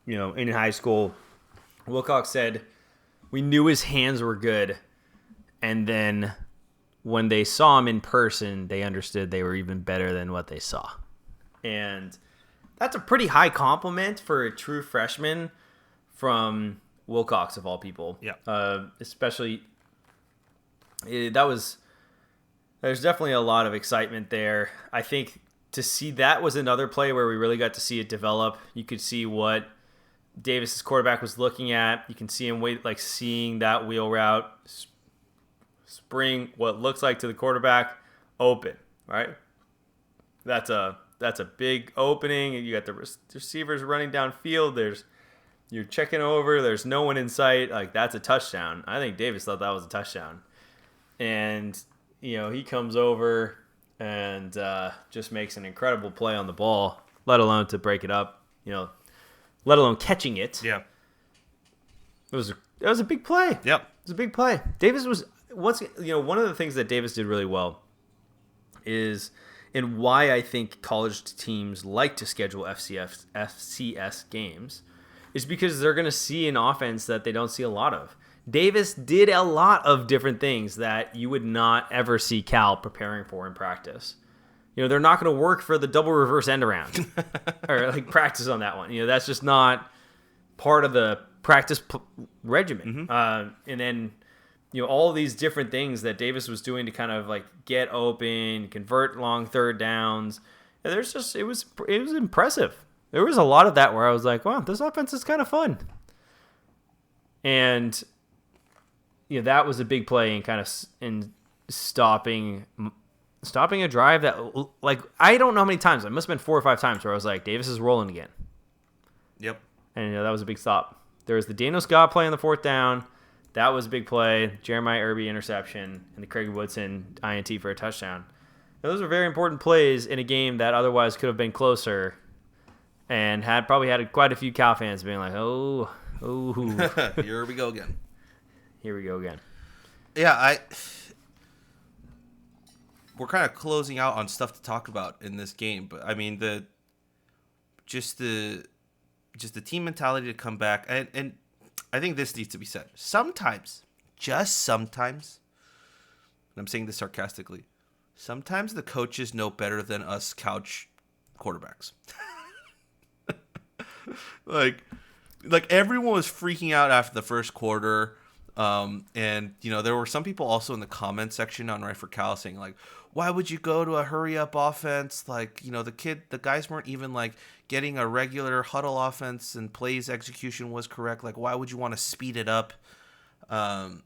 in high school. Wilcox said, we knew his hands were good. And then when they saw him in person, they understood they were even better than what they saw. And that's a pretty high compliment for a true freshman from Wilcox, of all people. Yeah. Especially, there's definitely a lot of excitement there. I think to see that was another play where we really got to see it develop. You could see what Davis's quarterback was looking at. You can see him seeing that wheel route spring what looks like to the quarterback open, right? That's a big opening. You got the receivers running downfield. You're checking over. There's no one in sight. That's a touchdown. I think Davis thought that was a touchdown. And, he comes over and just makes an incredible play on the ball, let alone to break it up, let alone catching it. Yeah. It was a big play. Yep. It was a big play. Davis was one of the things that Davis did really well is, and why I think college teams like to schedule FCS games, is because they're going to see an offense that they don't see a lot of. Davis did a lot of different things that you would not ever see Cal preparing for in practice. They're not going to work for the double reverse end around or practice on that one. That's just not part of the practice regimen. And then, all of these different things that Davis was doing to kind of get open, convert long third downs. And it was impressive. There was a lot of that where I was like, wow, this offense is kind of fun. And, that was a big play in stopping a drive that, I don't know how many times. It must have been 4 or 5 times where I was like, Davis is rolling again. Yep. And, that was a big stop. There was the Daniel Scott play on the 4th down. That was a big play. Jeremiah Irby interception and the Craig Woodson INT for a touchdown. Now, those are very important plays in a game that otherwise could have been closer and probably had quite a few Cal fans being like, oh. Here we go again. Here we go again. Yeah, we're kind of closing out on stuff to talk about in this game, but I mean the team mentality to come back, and I think this needs to be said. Sometimes, just sometimes, and I'm saying this sarcastically, sometimes the coaches know better than us couch quarterbacks. like everyone was freaking out after the first quarter. And there were some people also in the comment section on Right for Cal saying why would you go to a hurry up offense? The guys weren't even getting a regular huddle offense and plays execution was correct. Why would you want to speed it up? But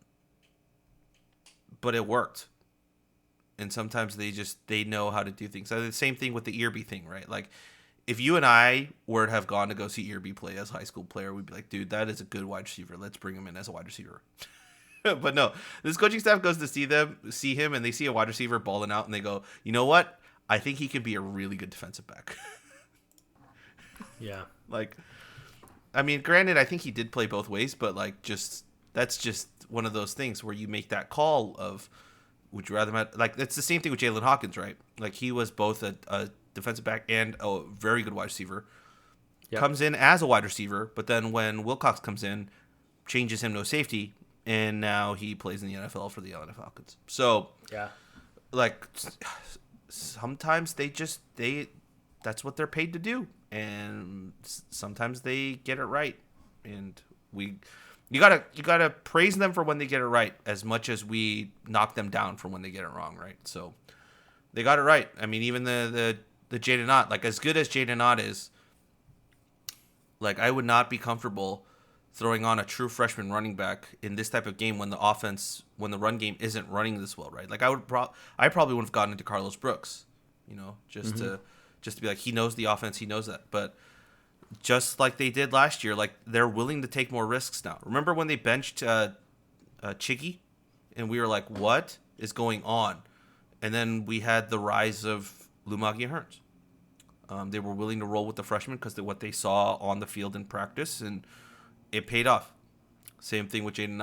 it worked. And sometimes they know how to do things. The same thing with the Irby thing, right? If you and I were to have gone to go see Irby play as a high school player, we'd be like, dude, that is a good wide receiver. Let's bring him in as a wide receiver. But no, this coaching staff goes to see him, and they see a wide receiver balling out, and they go, you know what? I think he could be a really good defensive back. Yeah. Granted, I think he did play both ways, but that's just one of those things where you make that call of, would you rather have, it's the same thing with Jalen Hawkins, right? He was both a defensive back and a very good wide receiver. Yep. Comes in as a wide receiver, but then when Wilcox comes in, changes him to a safety, and now he plays in the NFL for the Atlanta Falcons. So, yeah, sometimes that's what they're paid to do, and sometimes they get it right, and you gotta praise them for when they get it right as much as we knock them down for when they get it wrong, right? So they got it right. I mean, even the Jaydn Ott, as good as Jaydn Ott is, I would not be comfortable throwing on a true freshman running back in this type of game when the run game isn't running this well, right? I probably would have gotten into Carlos Brooks, just to be he knows the offense, he knows that. But just like they did last year, they're willing to take more risks now. Remember when they benched Chiggy, and we were like, what is going on? And then we had the rise of Lumagi Hearns. They were willing to roll with the freshmen because of what they saw on the field in practice, and it paid off. Same thing with Jaydn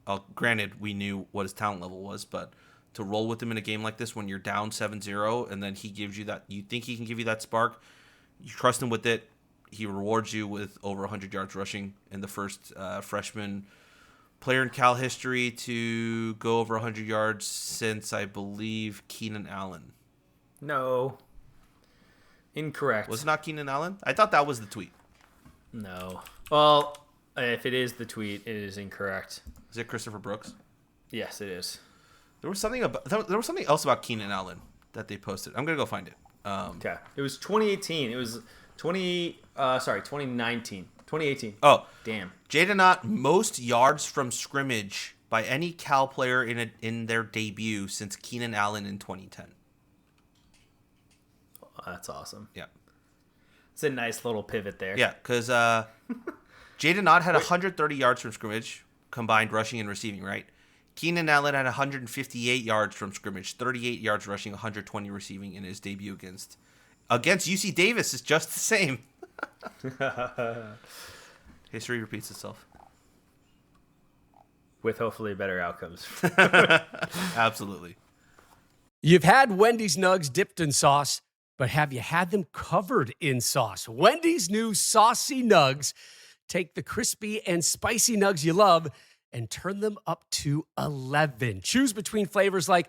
Ott. Granted, we knew what his talent level was, but to roll with him in a game like this when you're down 7-0 and then he gives you that, you think he can give you that spark, You trust him with it. He rewards you with over 100 yards rushing in the first freshman player in Cal history to go over 100 yards since, I believe, Keenan Allen. No. Incorrect. Was it not Keenan Allen? I thought that was the tweet. No. Well, if it is the tweet, it is incorrect. Is it Christopher Brooks? Yes, it is. There was something else about Keenan Allen that they posted. I'm gonna go find it. Okay. It was 2018. It was 2019. 2018. Oh, Damn. Jaydn Ott most yards from scrimmage by any Cal player in their debut since Keenan Allen in 2010. Oh, that's awesome. Yeah. It's a nice little pivot there. Yeah, because Jaydn Ott had 130 yards from scrimmage, combined rushing and receiving, right? Keenan Allen had 158 yards from scrimmage, 38 yards rushing, 120 receiving in his debut against UC Davis. Is just the same. History repeats itself. With hopefully better outcomes. Absolutely. You've had Wendy's nugs dipped in sauce, but have you had them covered in sauce? Wendy's new saucy nugs take the crispy and spicy nugs you love and turn them up to 11. Choose between flavors like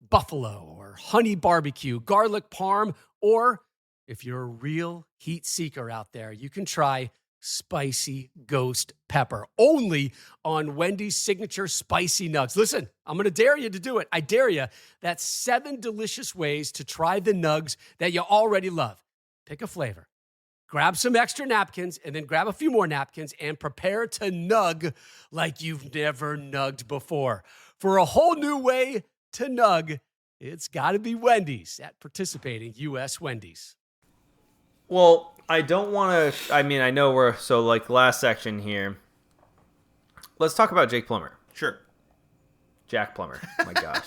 buffalo or honey barbecue, garlic parm, or if you're a real heat seeker out there, you can try spicy ghost pepper, only on Wendy's signature spicy nugs. Listen, I'm going to dare you to do it. I dare you. That's 7 delicious ways to try the nugs that you already love. Pick a flavor. Grab some extra napkins and then grab a few more napkins and prepare to nug like you've never nugged before. For a whole new way to nug, it's got to be Wendy's at participating U.S. Wendy's. Well, I don't want to. I mean, I know we're so like last section here. Let's talk about Jake Plummer. Sure. Jack Plummer. My gosh.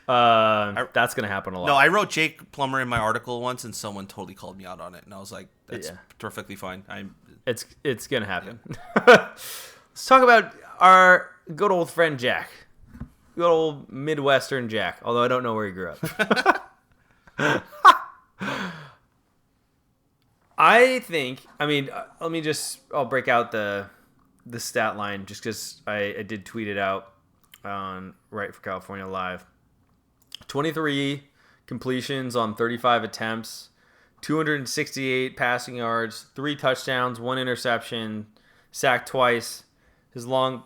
That's going to happen a lot. No, I wrote Jake Plummer in my article once, and someone totally called me out on it, and I was like, "That's perfectly fine." It's going to happen. Yeah. Let's talk about our good old friend Jack. Good old Midwestern Jack, although I don't know where he grew up. I think, I'll break out the stat line just because I did tweet it out on Right for California Live. 23 completions on 35 attempts, 268 passing yards, 3 touchdowns, 1 interception, sacked twice. His long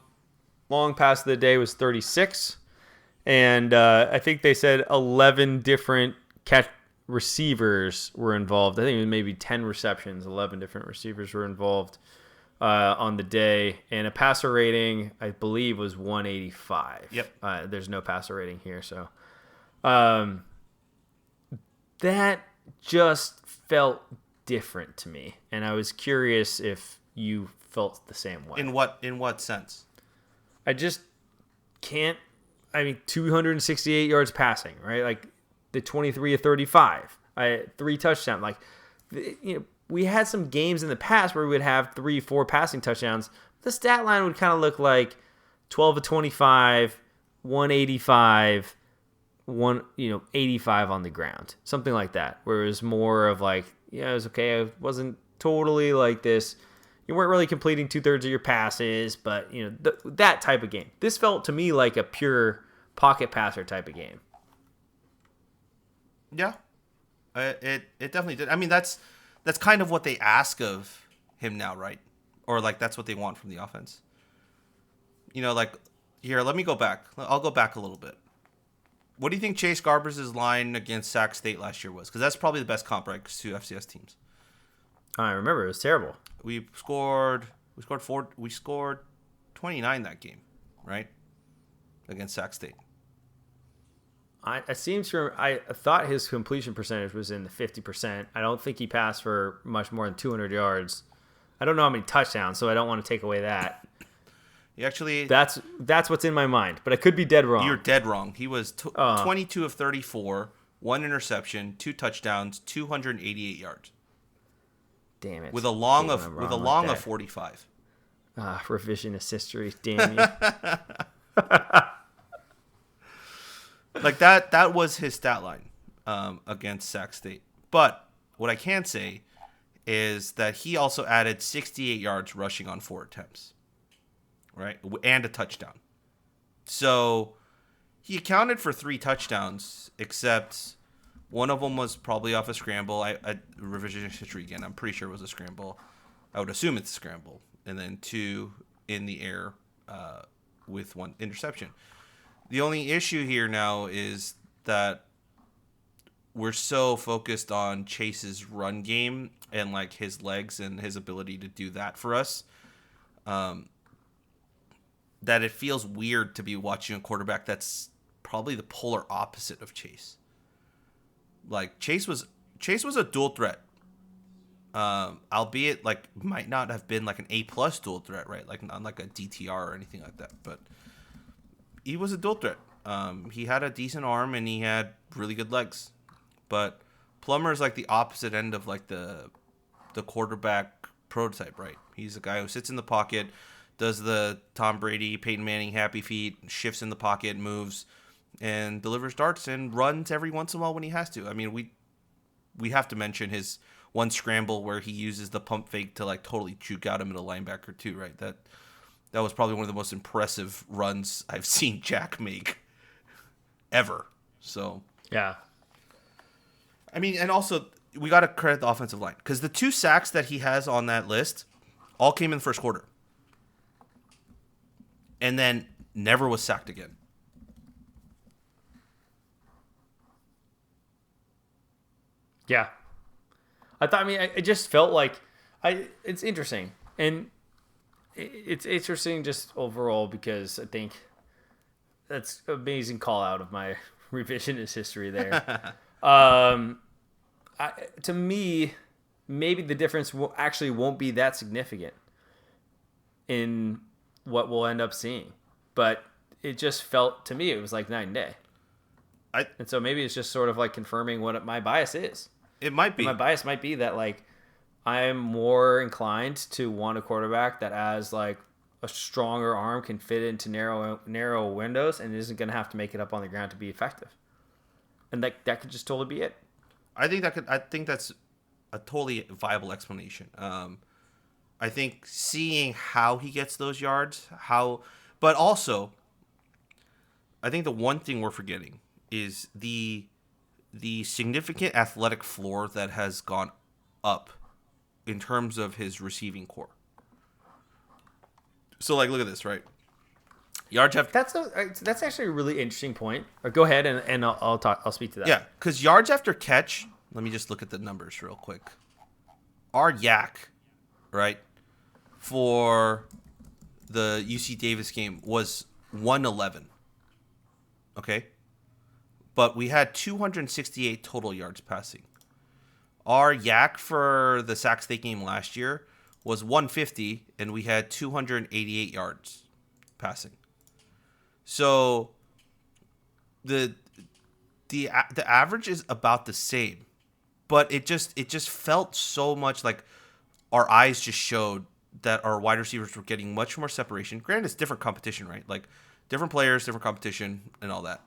pass of the day was 36. And I think they said 11 different receivers were involved. I think it was maybe 10 receptions, 11 different receivers were involved on the day. And a passer rating, I believe, was 185. Yep. There's no passer rating here, so that just felt different to me. And I was curious if you felt the same way. In what sense? I just can't. 268 yards passing, right? Like the 23 of 35, 3 touchdowns. Like, we had some games in the past where we would have 3-4 passing touchdowns. The stat line would kind of look like 12 of 25, 185, 85 on the ground, something like that. Where it was more of like, it was okay. It wasn't totally like this. You weren't really completing 2/3 of your passes, but that type of game. This felt to me like a pure pocket passer type of game. Yeah, it definitely did. I mean, that's kind of what they ask of him now, right? Or like that's what they want from the offense. Like here, let me go back. I'll go back a little bit. What do you think Chase Garbers' line against Sac State last year was? Because that's probably the best comp, right? Because 2 FCS teams. I remember it was terrible. We scored 29 that game, right? Against Sac State. I thought his completion percentage was in the 50%. I don't think he passed for much more than 200 yards. I don't know how many touchdowns, so I don't want to take away that. That's what's in my mind, but I could be dead wrong. You're dead wrong. He was 22 of 34, 1 interception, 2 touchdowns, 288 yards. Damn it! With a long of 45. Revisionist history. Damn you. Like that was his stat line against Sac State. But what I can say is that he also added 68 yards rushing on 4 attempts, right? And a touchdown. So he accounted for 3 touchdowns, except one of them was probably off a scramble. I revisionist history again. I'm pretty sure it was a scramble. I would assume it's a scramble. And then 2 in the air with 1 interception. The only issue here now is that we're so focused on Chase's run game and like his legs and his ability to do that for us, that it feels weird to be watching a quarterback that's probably the polar opposite of Chase. Like Chase was a dual threat, albeit like might not have been like an A+ dual threat, right? Like not like a DTR or anything like that, but he was a dual threat. He had a decent arm and he had really good legs. But Plummer is like the opposite end of like the quarterback prototype, right? He's a guy who sits in the pocket, does the Tom Brady, Peyton Manning happy feet, shifts in the pocket, moves, and delivers darts and runs every once in a while when he has to. I mean, we have to mention his one scramble where he uses the pump fake to like totally juke out a middle linebacker too, right? That was probably one of the most impressive runs I've seen Jack make ever. So Yeah. I mean, and also we got to credit the offensive line because the 2 sacks that he has on that list all came in the first quarter, and then never was sacked again. Yeah. It just felt like it's interesting. And it's interesting just overall because I think that's an amazing call out of my revisionist history there. To me, maybe the difference won't be that significant in what we'll end up seeing. But it just felt, to me, it was like night and day. And so maybe it's just sort of like confirming what my bias is. It might be. My bias might be that like I'm more inclined to want a quarterback that has like a stronger arm, can fit into narrow windows, and isn't going to have to make it up on the ground to be effective. And that could just totally be it. I think that's a totally viable explanation. I think seeing how he gets those yards, but also I think the one thing we're forgetting is the significant athletic floor that has gone up in terms of his receiving core. So, like, look at this, right? Yards after That's actually a really interesting point. Go ahead and I'll speak to that. Yeah, because yards after catch. Let me just look at the numbers real quick. Our yak, right, for the UC Davis game was 111. Okay, but we had 268 total yards passing. Our yak for the Sac State game last year was 150, and we had 288 yards passing. So the average is about the same, but it just felt so much like our eyes just showed that our wide receivers were getting much more separation. Granted, it's different competition, right? Like different players, different competition, and all that.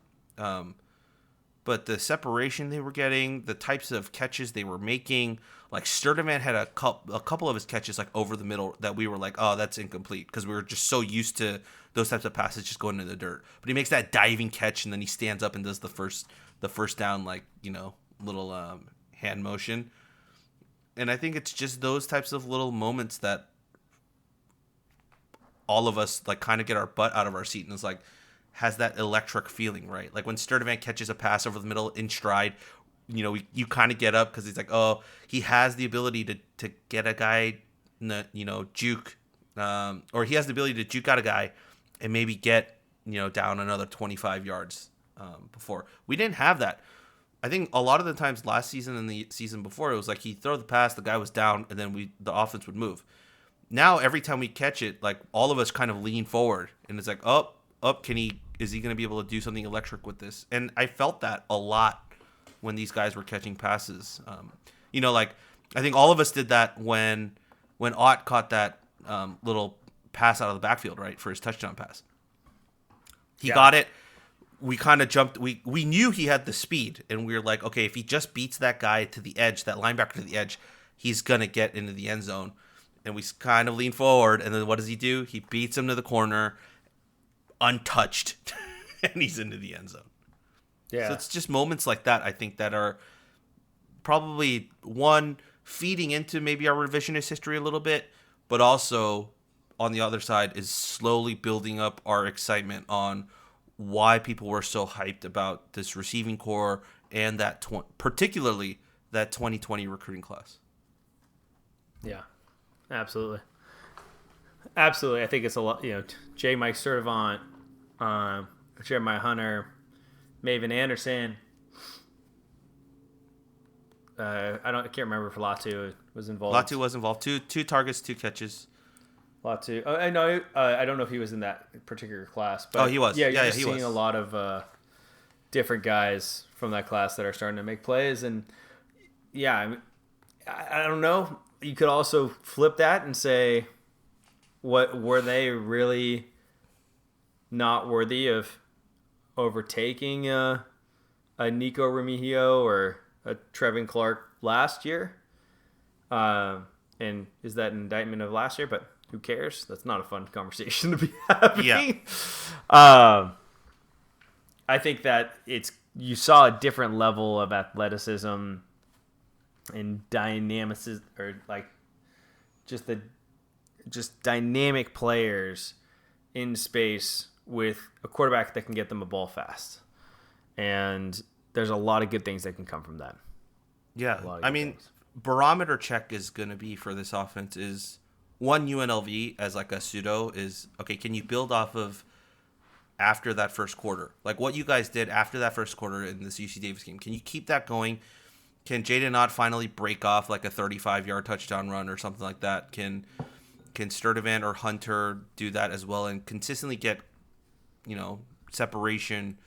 But the separation they were getting, the types of catches they were making, like Sturdivant had a couple of his catches like over the middle that we were like, oh, that's incomplete because we were just so used to those types of passes just going into the dirt. But he makes that diving catch and then he stands up and does the first down like little hand motion. And I think it's just those types of little moments that all of us like kind of get our butt out of our seat and it's like has that electric feeling, right? Like when Sturdivant catches a pass over the middle in stride, you kind of get up because he's like, oh, he has the ability to get a guy, juke, or he has the ability to juke out a guy and maybe get, down another 25 yards before. We didn't have that. I think a lot of the times last season and the season before, it was like he'd throw the pass, the guy was down, and then the offense would move. Now, every time we catch it, like all of us kind of lean forward and it's like, is he going to be able to do something electric with this? And I felt that a lot when these guys were catching passes. Like I think all of us did that when Ott caught that little pass out of the backfield, right, for his touchdown pass. He got it. We kind of jumped. We knew he had the speed, and we were like, okay, if he just beats that guy to the edge, that linebacker to the edge, he's going to get into the end zone. And we kind of lean forward, and then what does he do? He beats him to the corner, untouched, and he's into the end zone. Yeah. So it's just moments like that, I think, that are probably, one, feeding into maybe our revisionist history a little bit, but also, on the other side, is slowly building up our excitement on why people were so hyped about this receiving core and that particularly that 2020 recruiting class. Yeah, absolutely. Absolutely. I think it's a lot, J. Mike Sturdivant, Jeremiah Hunter, Maven Anderson. I can't remember if Latu was involved. Latu was involved. Two targets, 2 catches. Latu. Oh, I know. I don't know if he was in that particular class, but he was. Yeah, Yeah, you're he seeing was. a lot of different guys from that class that are starting to make plays, and yeah, I don't know. You could also flip that and say, what were they really not worthy of overtaking a Nico Remigio or a Trevin Clark last year? And is that an indictment of last year? But who cares? That's not a fun conversation to be having. Yeah. I think that you saw a different level of athleticism and dynamicism, or like just dynamic players in space with a quarterback that can get them a ball fast. And there's a lot of good things that can come from that. Yeah. I mean, barometer check is going to be for this offense is, one, UNLV as like a pseudo is, okay, can you build off of after that first quarter? Like what you guys did after that first quarter in this UC Davis game. Can you keep that going? Can Jaydn Ott finally break off like a 35-yard touchdown run or something like that? Can Sturdivant or Hunter do that as well and consistently get, separation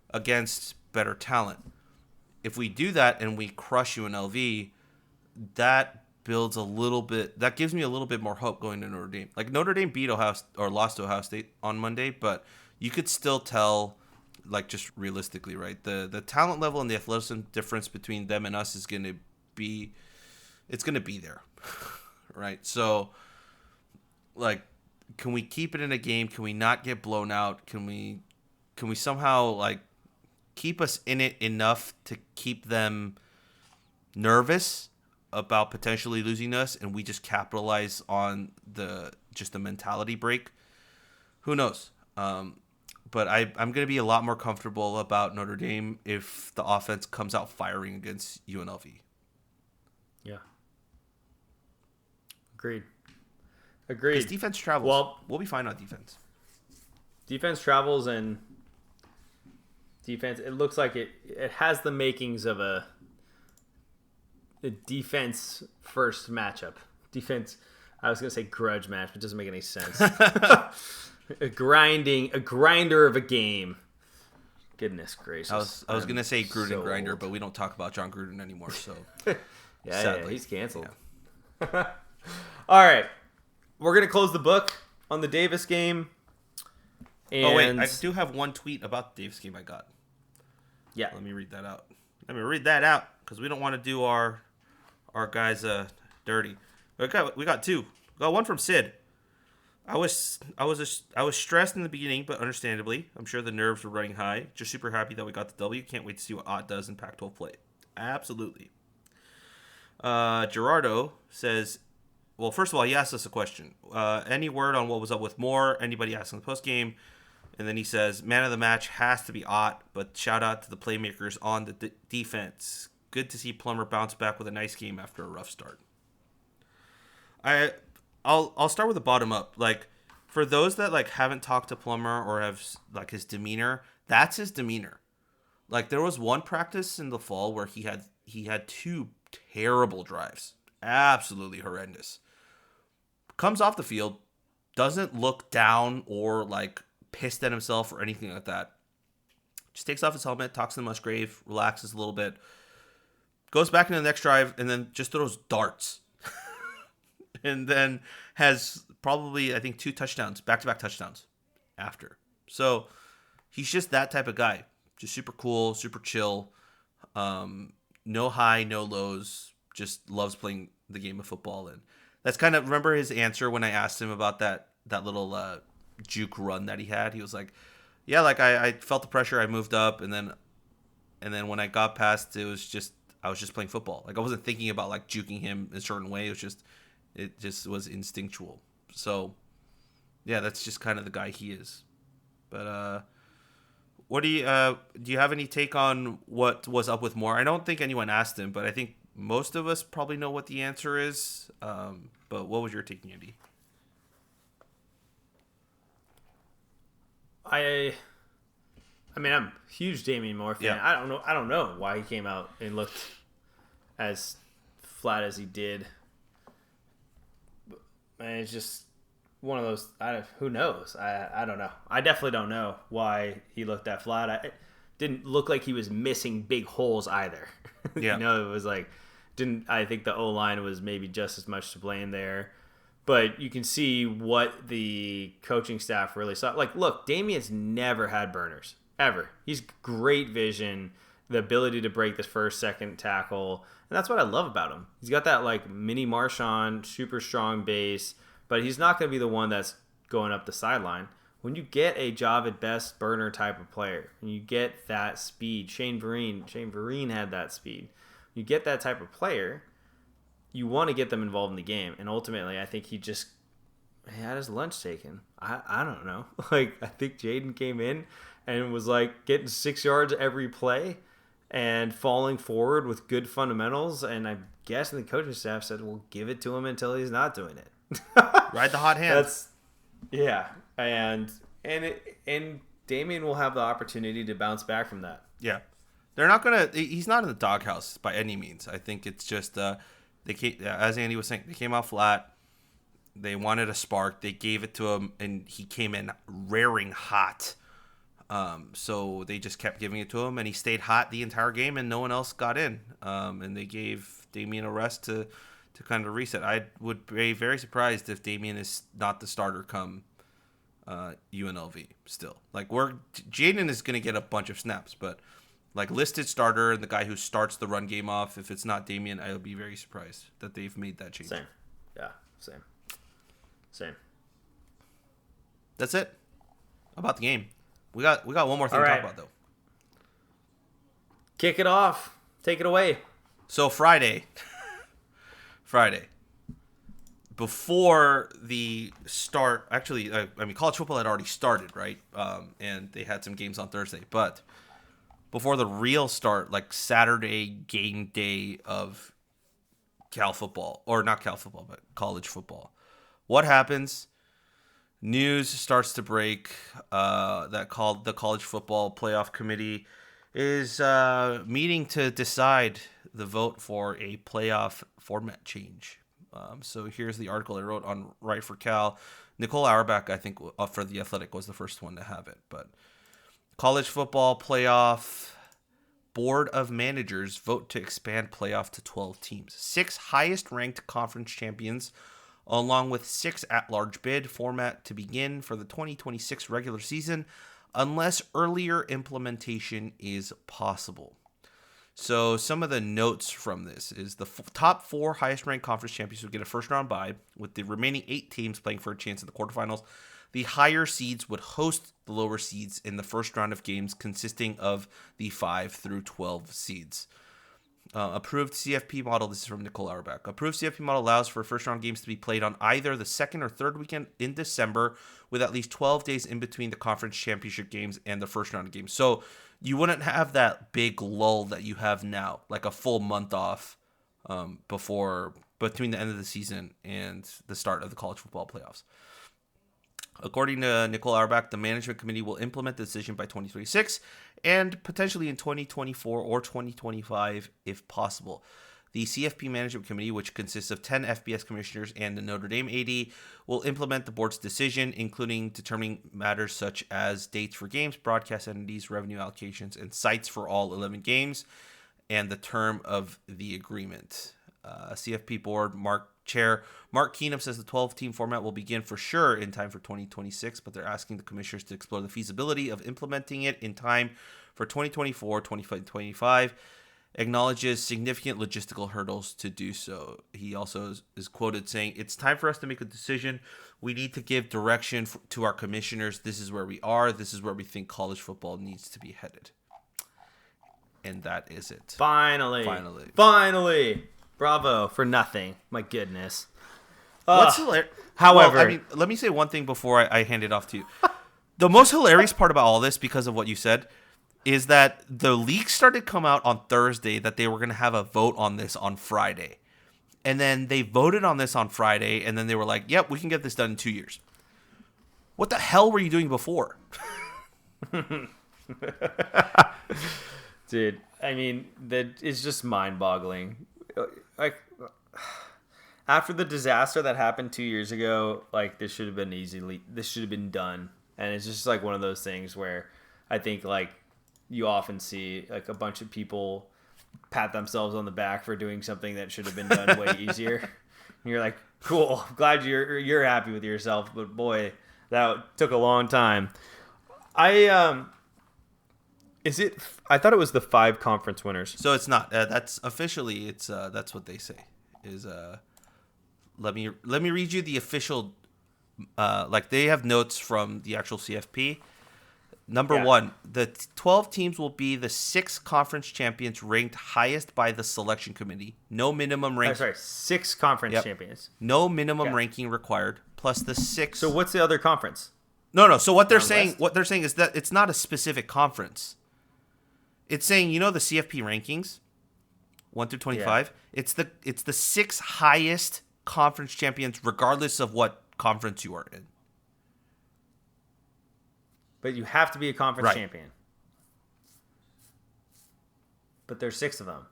against better talent? If we do that and we crush UNLV, that builds that gives me a little bit more hope going to Notre Dame. Like Notre Dame beat lost to Ohio State on Monday, but you could still tell, like just realistically, right? The talent level and the athleticism difference between them and us is going to be there, right? So, like, can we keep it in a game? Can we not get blown out? Can we somehow like keep us in it enough to keep them nervous about potentially losing us, and we just capitalize on the mentality break? Who knows? But I'm going to be a lot more comfortable about Notre Dame if the offense comes out firing against UNLV. Yeah. Agreed. Because defense travels. Well, we'll be fine on defense. Defense travels, and defense, it looks like it has the makings of a defense first matchup. Defense, I was going to say grudge match, but it doesn't make any sense. a grinder of a game. Goodness gracious. I was going to say Gruden so grinder, old. but we don't talk about John Gruden anymore, so yeah, he's canceled. Yeah. All right. We're going to close the book on the Davis game. And oh, wait. I do have one tweet about the Davis game I got. Yeah. Let me read that out because we don't want to do our guys dirty. We got 2. We got one from Sid. I was stressed in the beginning, but understandably, I'm sure the nerves were running high. Just super happy that we got the W. Can't wait to see what Ott does in Pac-12 play. Absolutely. Gerardo says, well, first of all, he asked us a question. Any word on what was up with Moore? Anybody asking the post game? And then he says, man of the match has to be Ott, but shout out to the playmakers on the defense. Good to see Plummer bounce back with a nice game after a rough start. I'll start with the bottom up. Like, for those that like haven't talked to Plummer or have like his demeanor, that's his demeanor. Like, there was one practice in the fall where he had 2 terrible drives, absolutely horrendous. Comes off the field, doesn't look down or like pissed at himself or anything like that. Just takes off his helmet, talks to the Musgrave, relaxes a little bit, goes back into the next drive, and then just throws darts. And then has probably, I think, 2 touchdowns, back-to-back touchdowns after. So he's just that type of guy. Just super cool, super chill. No high, no lows. Just loves playing the game of football. And that's kind of, remember his answer when I asked him about that little juke run that he had? He was like, yeah, like I felt the pressure, I moved up, and then when I got past, I was just playing football. Like I wasn't thinking about like juking him a certain way. It just was instinctual. So yeah, that's just kind of the guy he is. But what do you have any take on what was up with Moore? I don't think anyone asked him, but I think most of us probably know what the answer is. But what was your take, Andy? I mean, I'm a huge Damian Moore fan. Yeah. I don't know why he came out and looked as flat as he did. Man, it's just one of those. Who knows? I don't know. I definitely don't know why he looked that flat. It didn't look like he was missing big holes either. Yeah. It was like I think the O-line was maybe just as much to blame there. But you can see what the coaching staff really saw. Like, look, Damian's never had burners, ever. He's great vision, the ability to break the first, second tackle. And that's what I love about him. He's got that, like, mini Marshawn, super strong base, but he's not going to be the one that's going up the sideline. When you get a job at best burner type of player, and you get that speed, Shane Vereen had that speed. You get that type of player, you want to get them involved in the game. And ultimately, I think he had his lunch taken. I don't know. Like, I think Jaydn came in and was like getting 6 yards every play and falling forward with good fundamentals. And I'm guessing the coaching staff said, "We'll give it to him until he's not doing it." Ride the hot hand. Yeah. And Damian will have the opportunity to bounce back from that. Yeah. He's not in the doghouse by any means. I think it's just, as Andy was saying, they came out flat. They wanted a spark. They gave it to him, and he came in raring hot. So they just kept giving it to him, and he stayed hot the entire game, and no one else got in. And they gave Damian a rest to kind of reset. I would be very surprised if Damian is not the starter come UNLV still. Like, Jaydn is going to get a bunch of snaps, but like listed starter and the guy who starts the run game off, if it's not Damian, I would be very surprised that they've made that change. Same. Yeah, same. That's it about the game. We got one more thing to talk about, though. Kick it off. Take it away. So Friday, before the start, actually, college football had already started, right? And they had some games on Thursday, but before the real start, like Saturday game day of Cal football, or not Cal football, but college football. What happens? News starts to break that the College Football Playoff Committee is meeting to decide the vote for a playoff format change. So here's the article I wrote on Right for Cal. Nicole Auerbach, I think, for The Athletic, was the first one to have it. But College Football Playoff Board of Managers vote to expand playoff to 12 teams. 6 highest-ranked conference champions, along with 6 at-large bid format to begin for the 2026 regular season, unless earlier implementation is possible. So some of the notes from this is the top 4 highest-ranked conference champions will get a first-round bye, with the remaining 8 teams playing for a chance in the quarterfinals. The higher seeds would host the lower seeds in the first round of games, consisting of the 5 through 12 seeds. Approved CFP model, this is from Nicole Auerbach. Approved CFP model allows for first-round games to be played on either the second or third weekend in December, with at least 12 days in between the conference championship games and the first-round of games. So you wouldn't have that big lull that you have now, like a full month off between the end of the season and the start of the college football playoffs. According to Nicole Auerbach, the management committee will implement the decision by 2026 and potentially in 2024 or 2025 if possible. The CFP management committee, which consists of 10 FBS commissioners and the Notre Dame AD, will implement the board's decision, including determining matters such as dates for games, broadcast entities, revenue allocations, and sites for all 11 games, and the term of the agreement. CFP board Chair Mark Keenum says the 12-team format will begin for sure in time for 2026, but they're asking the commissioners to explore the feasibility of implementing it in time for 2024, 2025. acknowledges significant logistical hurdles to do so. He also is quoted saying, "It's time for us to make a decision. We need to give direction to our commissioners. This is where we are. This is where we think college football needs to be headed." And that is it. Finally. Bravo for nothing. My goodness. What's hilarious? However, well, I mean, let me say one thing before I hand it off to you. The most hilarious part about all this, because of what you said, is that the leaks started to come out on Thursday that they were going to have a vote on this on Friday. And then they voted on this on Friday, and then they were like, yep, we can get this done in 2 years. What the hell were you doing before? Dude, I mean, it's just mind-boggling. Like, after the disaster that happened 2 years ago, like, this should have been done. And it's just like one of those things where I think, like, you often see like a bunch of people pat themselves on the back for doing something that should have been done way easier. And you're like, cool, glad you're happy with yourself, but boy, that took a long time. I thought it was the 5 conference winners. So it's not. That's officially. It's that's what they say. Is let me read you the official. Like they have notes from the actual CFP. Number 1, the 12 teams will be the 6 conference champions ranked highest by the selection committee. No minimum ranking. 6 conference champions. No minimum ranking required. Plus the 6. So what's the other conference? No. So what they're saying is that it's not a specific conference. It's saying, you know, the CFP rankings, 1 through 25. Yeah. It's the 6 highest conference champions, regardless of what conference you are in. But you have to be a conference champion. But there's 6 of them.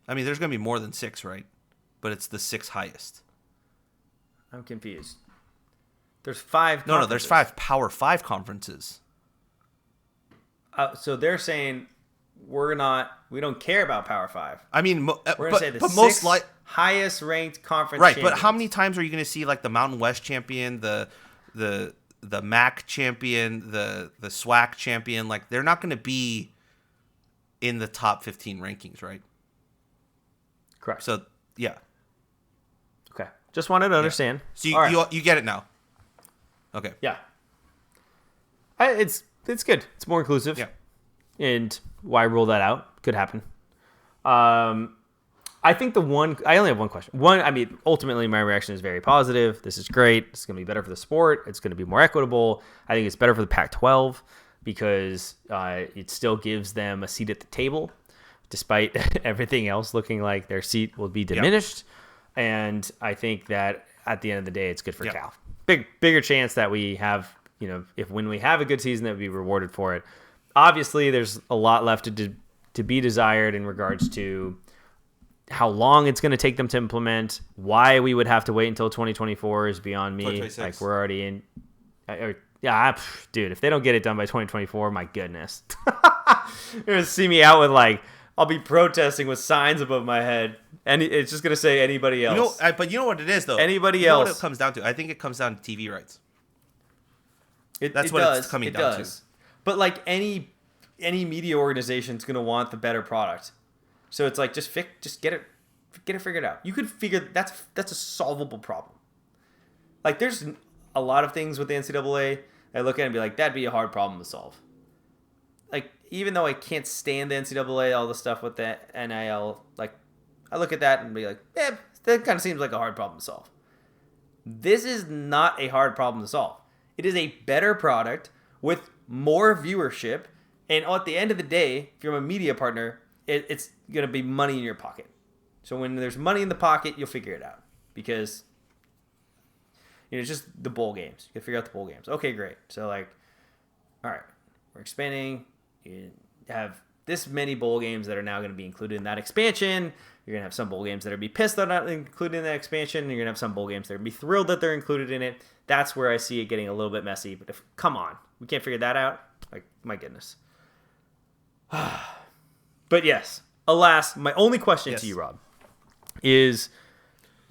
I mean, there's going to be more than 6, right? But it's the 6 highest. I'm confused. There's 5 No, there's 5 Power 5 conferences. So they're saying we don't care about Power 5. I mean, we're going to say the 6 highest ranked conference champions. But how many times are you going to see like the Mountain West champion, the MAC champion, the SWAC champion? Like, they're not going to be in the top 15 rankings, right? Correct. So, yeah. Okay. Just wanted to understand. So you get it now. Okay. Yeah. It's good. It's more inclusive. Yeah. And why rule that out? Could happen. I think I only have one question. Ultimately, my reaction is very positive. This is great. It's going to be better for the sport. It's going to be more equitable. I think it's better for the Pac-12 because it still gives them a seat at the table, despite everything else looking like their seat will be diminished. Yep. And I think that at the end of the day, it's good for Cal. Bigger chance that we have, when we have a good season, that we be rewarded for it. Obviously, there's a lot left to be desired in regards to how long it's going to take them to implement. Why we would have to wait until 2024 is beyond me. 2026. Like, we're already in. Dude, if they don't get it done by 2024, my goodness. You're going to see me out with, like, I'll be protesting with signs above my head. And it's just going to say anybody else. But you know what it is, though? Anybody you know else. What it comes down to? I think it comes down to TV rights. That's what it's coming down to. But, like, any media organization is going to want the better product. So it's like, just get it figured out. You could figure that's a solvable problem. Like, there's a lot of things with the NCAA I look at and be like, that'd be a hard problem to solve. Like, even though I can't stand the NCAA, all the stuff with the NIL, like, I look at that and be like, that kind of seems like a hard problem to solve. This is not a hard problem to solve. It is a better product with more viewership, and at the end of the day, if you're a media partner, it's going to be money in your pocket. So when there's money in the pocket, you'll figure it out. Because, it's just the bowl games. You can figure out the bowl games. Okay, great. So, like, all right, we're expanding. You have this many bowl games that are now going to be included in that expansion. You're going to have some bowl games that are be pissed that are not included in that expansion. And you're going to have some bowl games that are going to be thrilled that they're included in it. That's where I see it getting a little bit messy. But come on, we can't figure that out? Like, my goodness. But yes, alas, my only question to you, Rob, is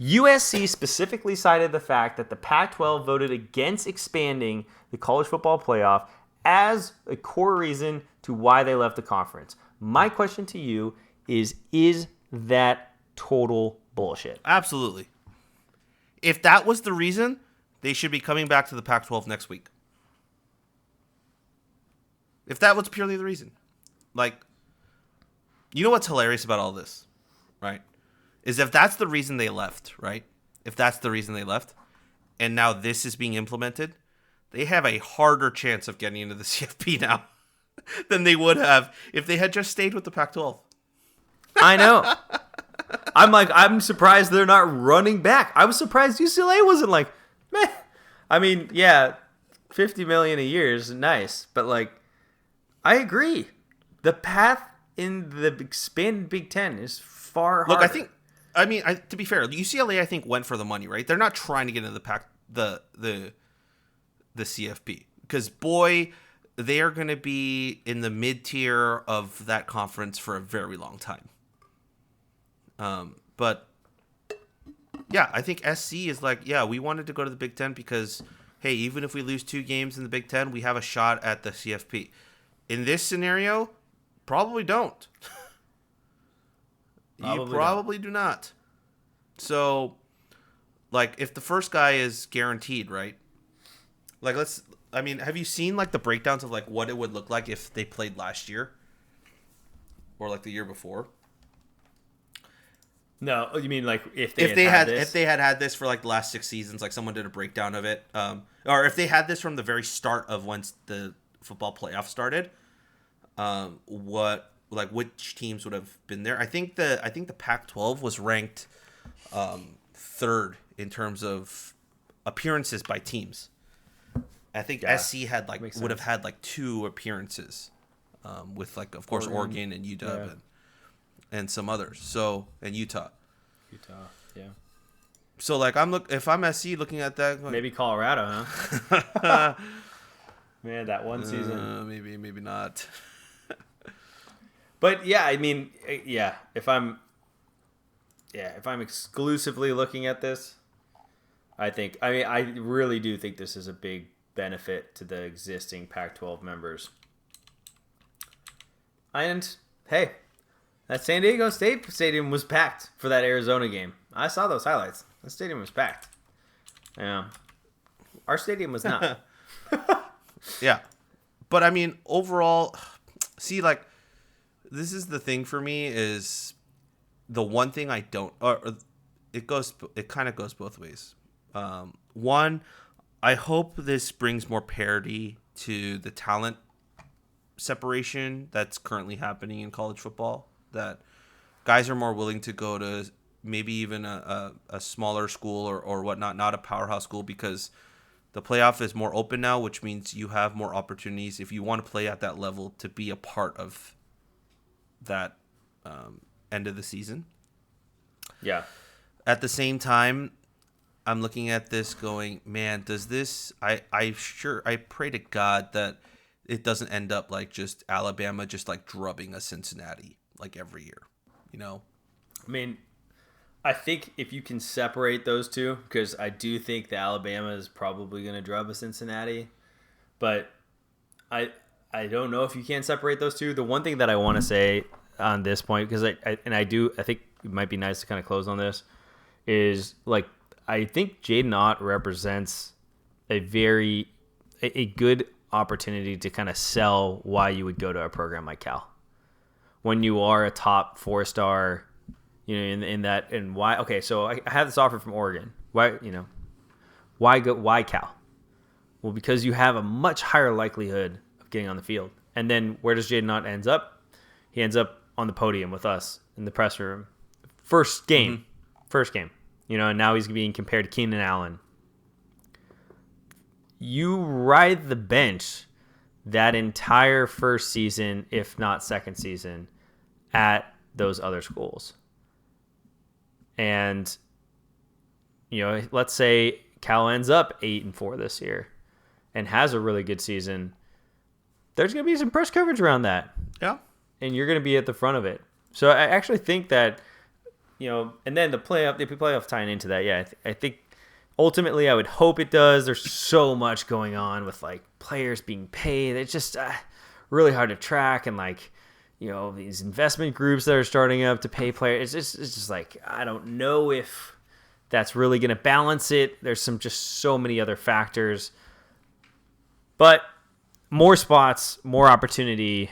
USC specifically cited the fact that the Pac-12 voted against expanding the college football playoff as a core reason to why they left the conference. My question to you is that total bullshit? Absolutely. If that was the reason, they should be coming back to the Pac-12 next week. If that was purely the reason. Like, you know what's hilarious about all this, right? Is if that's the reason they left, right? If that's the reason they left, and now this is being implemented, they have a harder chance of getting into the CFP now than they would have if they had just stayed with the Pac-12. I know. I'm surprised they're not running back. I was surprised UCLA wasn't like, meh. I mean, yeah, $50 million a year is nice, but like, I agree. The path in the expanded Big Ten is far harder. Look, to be fair, UCLA I think went for the money, right? They're not trying to get into the CFP because boy, they are going to be in the mid tier of that conference for a very long time. But yeah, I think SC is like, yeah, we wanted to go to the Big Ten because, hey, even if we lose 2 games in the Big Ten, we have a shot at the CFP. In this scenario, probably don't. You probably do not. So, like, if the first guy is guaranteed, right? Like, have you seen, like, the breakdowns of, like, what it would look like if they played last year? Or, like, the year before? No, you mean like if they had this for like the last 6 seasons, like someone did a breakdown of it, or if they had this from the very start of once the football playoff started, which teams would have been there? I think the Pac-12 was ranked 3rd in terms of appearances by teams. I think SC had would have had like 2 appearances, with like of course Oregon and UW and some others. So and Utah, yeah. So like if I'm SC looking at that, going, maybe Colorado, huh? Man, that one season. Maybe not. But yeah, I mean, yeah. If I'm exclusively looking at this, I really do think this is a big benefit to the existing Pac-12 members. And hey, that San Diego State stadium was packed for that Arizona game. I saw those highlights. The stadium was packed. Yeah, our stadium was not. Yeah, but I mean, overall, see, like, this is the thing for me is the one thing I don't, or it kind of goes both ways. One, I hope this brings more parity to the talent separation that's currently happening in college football. That guys are more willing to go to maybe even a smaller school or whatnot, not a powerhouse school, because the playoff is more open now, which means you have more opportunities if you want to play at that level to be a part of that end of the season. Yeah. At the same time, I'm looking at this going, man, does this? I pray to God that it doesn't end up like just Alabama just like drubbing a Cincinnati like every year, you know? I mean, I think if you can separate those two, because I do think the Alabama is probably going to drub a Cincinnati, but I don't know if you can separate those two. The one thing that I want to say on this point, because I think it might be nice to kind of close on this, is like I think Jaydn Ott represents a good opportunity to kind of sell why you would go to a program like Cal when you are a top 4-star, you know, in that, and why. Okay, so I have this offer from Oregon. Why Cal? Well, because you have a much higher likelihood of getting on the field. And then where does Jaydn Ott ends up? He ends up on the podium with us in the press room. First game. You know, and now he's being compared to Keenan Allen. You ride the bench that entire first season, if not second season, at those other schools. And, you know, let's say Cal ends up 8-4 this year and has a really good season. There's going to be some press coverage around that. Yeah. And you're going to be at the front of it. So I actually think that, you know, and then the playoff tying into that, yeah, I think ultimately I would hope it does. There's so much going on with, like, players being paid. It's just really hard to track. And, like, these investment groups that are starting up to pay players. It's just like, I don't know if that's really going to balance it. There's just so many other factors. But more spots, more opportunity,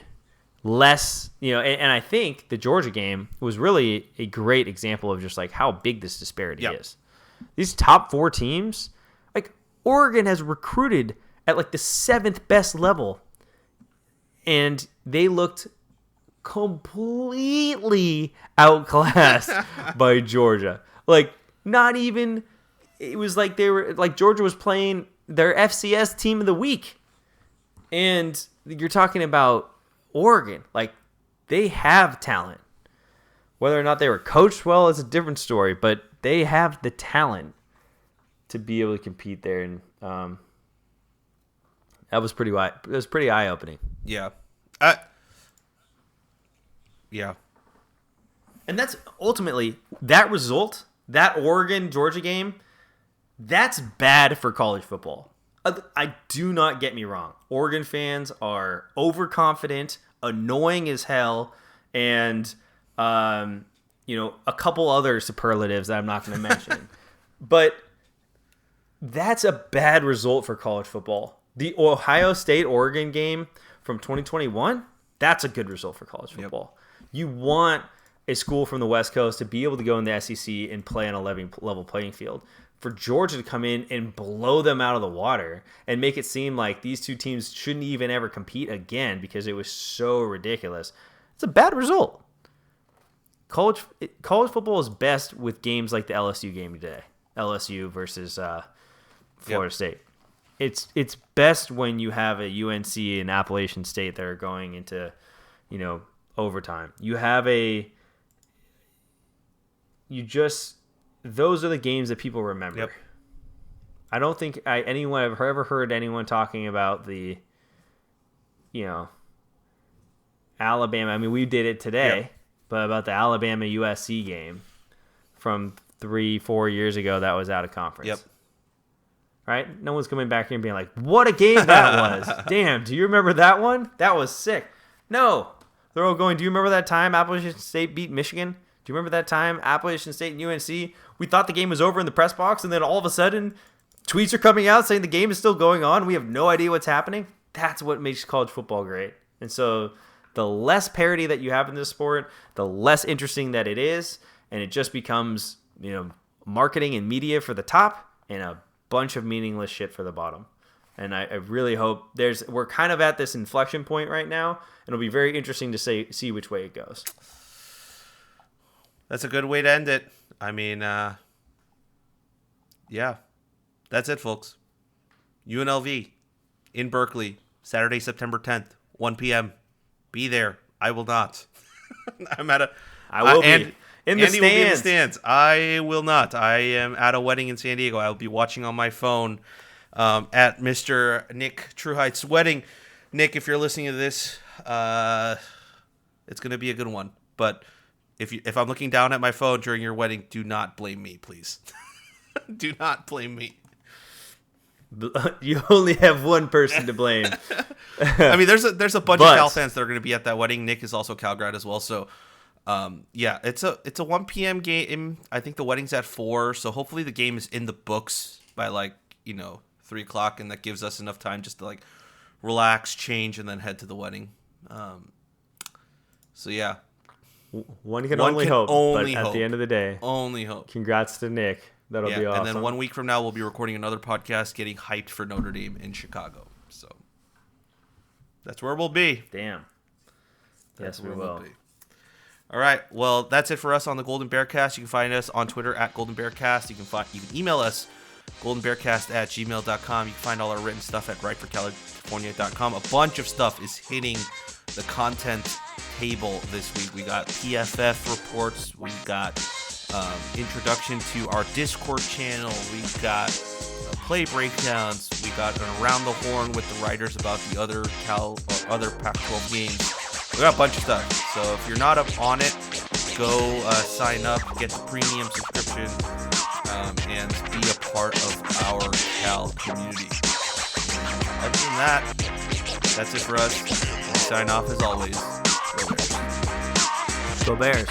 less, and I think the Georgia game was really a great example of just like how big this disparity is. These top 4 teams, like Oregon has recruited at like the 7th best level, and they looked completely outclassed by Georgia. Like, not even, it was like Georgia was playing their FCS team of the week. And you're talking about Oregon. Like, they have talent. Whether or not they were coached well is a different story, but they have the talent to be able to compete there. And that was pretty eye-opening. Yeah. Yeah. And that's ultimately, that result, that Oregon-Georgia game, that's bad for college football. I do not get me wrong. Oregon fans are overconfident, annoying as hell, and a couple other superlatives that I'm not going to mention. But that's a bad result for college football. The Ohio State-Oregon game from 2021, that's a good result for college football. Yep. You want a school from the West Coast to be able to go in the SEC and play on a level playing field. For Georgia to come in and blow them out of the water and make it seem like these two teams shouldn't even ever compete again because it was so ridiculous, it's a bad result. College football is best with games like the LSU game today, LSU versus Florida State. It's best when you have a UNC and Appalachian State that are going into overtime. Those are the games that people remember. Yep. I don't think I've ever heard anyone talking about the, Alabama. I mean, we did it today, but about the Alabama USC game from 3-4 years ago that was out of conference. Yep. Right? No one's coming back here and being like, what a game that was. Damn, do you remember that one? That was sick. No. They're all going, do you remember that time Appalachian State beat Michigan? Do you remember that time Appalachian State and UNC? We thought the game was over in the press box, and then all of a sudden, tweets are coming out saying the game is still going on. We have no idea what's happening. That's what makes college football great. And so the less parity that you have in this sport, the less interesting that it is, and it just becomes, marketing and media for the top and a bunch of meaningless shit for the bottom. And I really hope we're kind of at this inflection point right now, and it'll be very interesting to see which way it goes. That's a good way to end it. I mean, that's it, folks. UNLV in Berkeley, Saturday, September 10th, 1 p.m. Be there. I will not. I will be in the stands. Andy will be in the stands. I will not. I am at a wedding in San Diego. I will be watching on my phone at Mr. Nick Truheit's wedding. Nick, if you're listening to this, it's going to be a good one. But if I'm looking down at my phone during your wedding, do not blame me, please. Do not blame me. You only have one person to blame. I mean, there's a bunch of Cal fans that are going to be at that wedding. Nick is also Cal grad as well. So, it's a 1 p.m. game. I think the wedding's at 4. So hopefully the game is in the books by 3 o'clock, and that gives us enough time just to relax, change, and then head to the wedding. So yeah. One can only hope. At the end of the day, only hope. Congrats to Nick. That'll be awesome. And then 1 week from now, we'll be recording another podcast getting hyped for Notre Dame in Chicago. So that's where we'll be. Damn. Yes, we will. Be. All right. Well, that's it for us on the Golden Bearcast. You can find us on Twitter at Golden Bearcast. You can email us goldenbearcast@gmail.com. You can find all our written stuff at writeforcalifornia.com. A bunch of stuff is hitting the content table this week. We got PFF reports. We got introduction to our Discord channel. We got play breakdowns. We got an around the horn with the writers about the other Pac-12 games. We got a bunch of stuff. So if you're not up on it, go sign up, get the premium subscription, and be a part of our Cal community. Other than that, that's it for us. We sign off as always. Go Bears.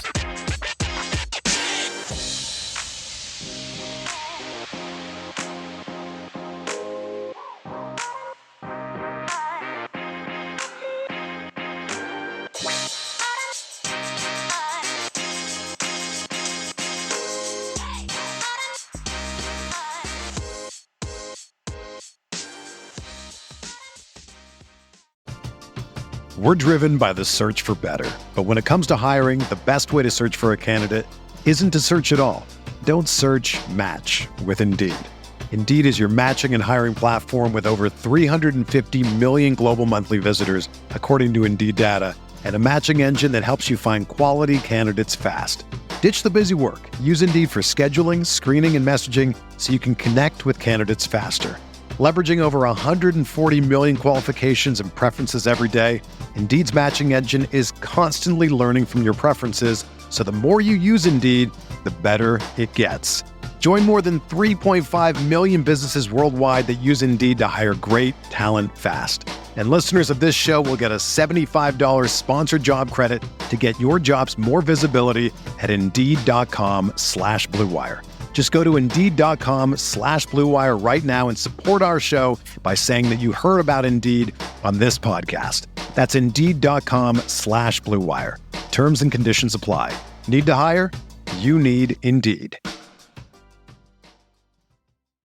We're driven by the search for better. But when it comes to hiring, the best way to search for a candidate isn't to search at all. Don't search, match with Indeed. Indeed is your matching and hiring platform with over 350 million global monthly visitors, according to Indeed data, and a matching engine that helps you find quality candidates fast. Ditch the busy work. Use Indeed for scheduling, screening, and messaging so you can connect with candidates faster. Leveraging over 140 million qualifications and preferences every day, Indeed's matching engine is constantly learning from your preferences, so the more you use Indeed, the better it gets. Join more than 3.5 million businesses worldwide that use Indeed to hire great talent fast. And listeners of this show will get a $75 sponsored job credit to get your jobs more visibility at Indeed.com/Blue Wire. Just go to Indeed.com/Blue Wire right now and support our show by saying that you heard about Indeed on this podcast. That's Indeed.com/Blue Wire. Terms and conditions apply. Need to hire? You need Indeed.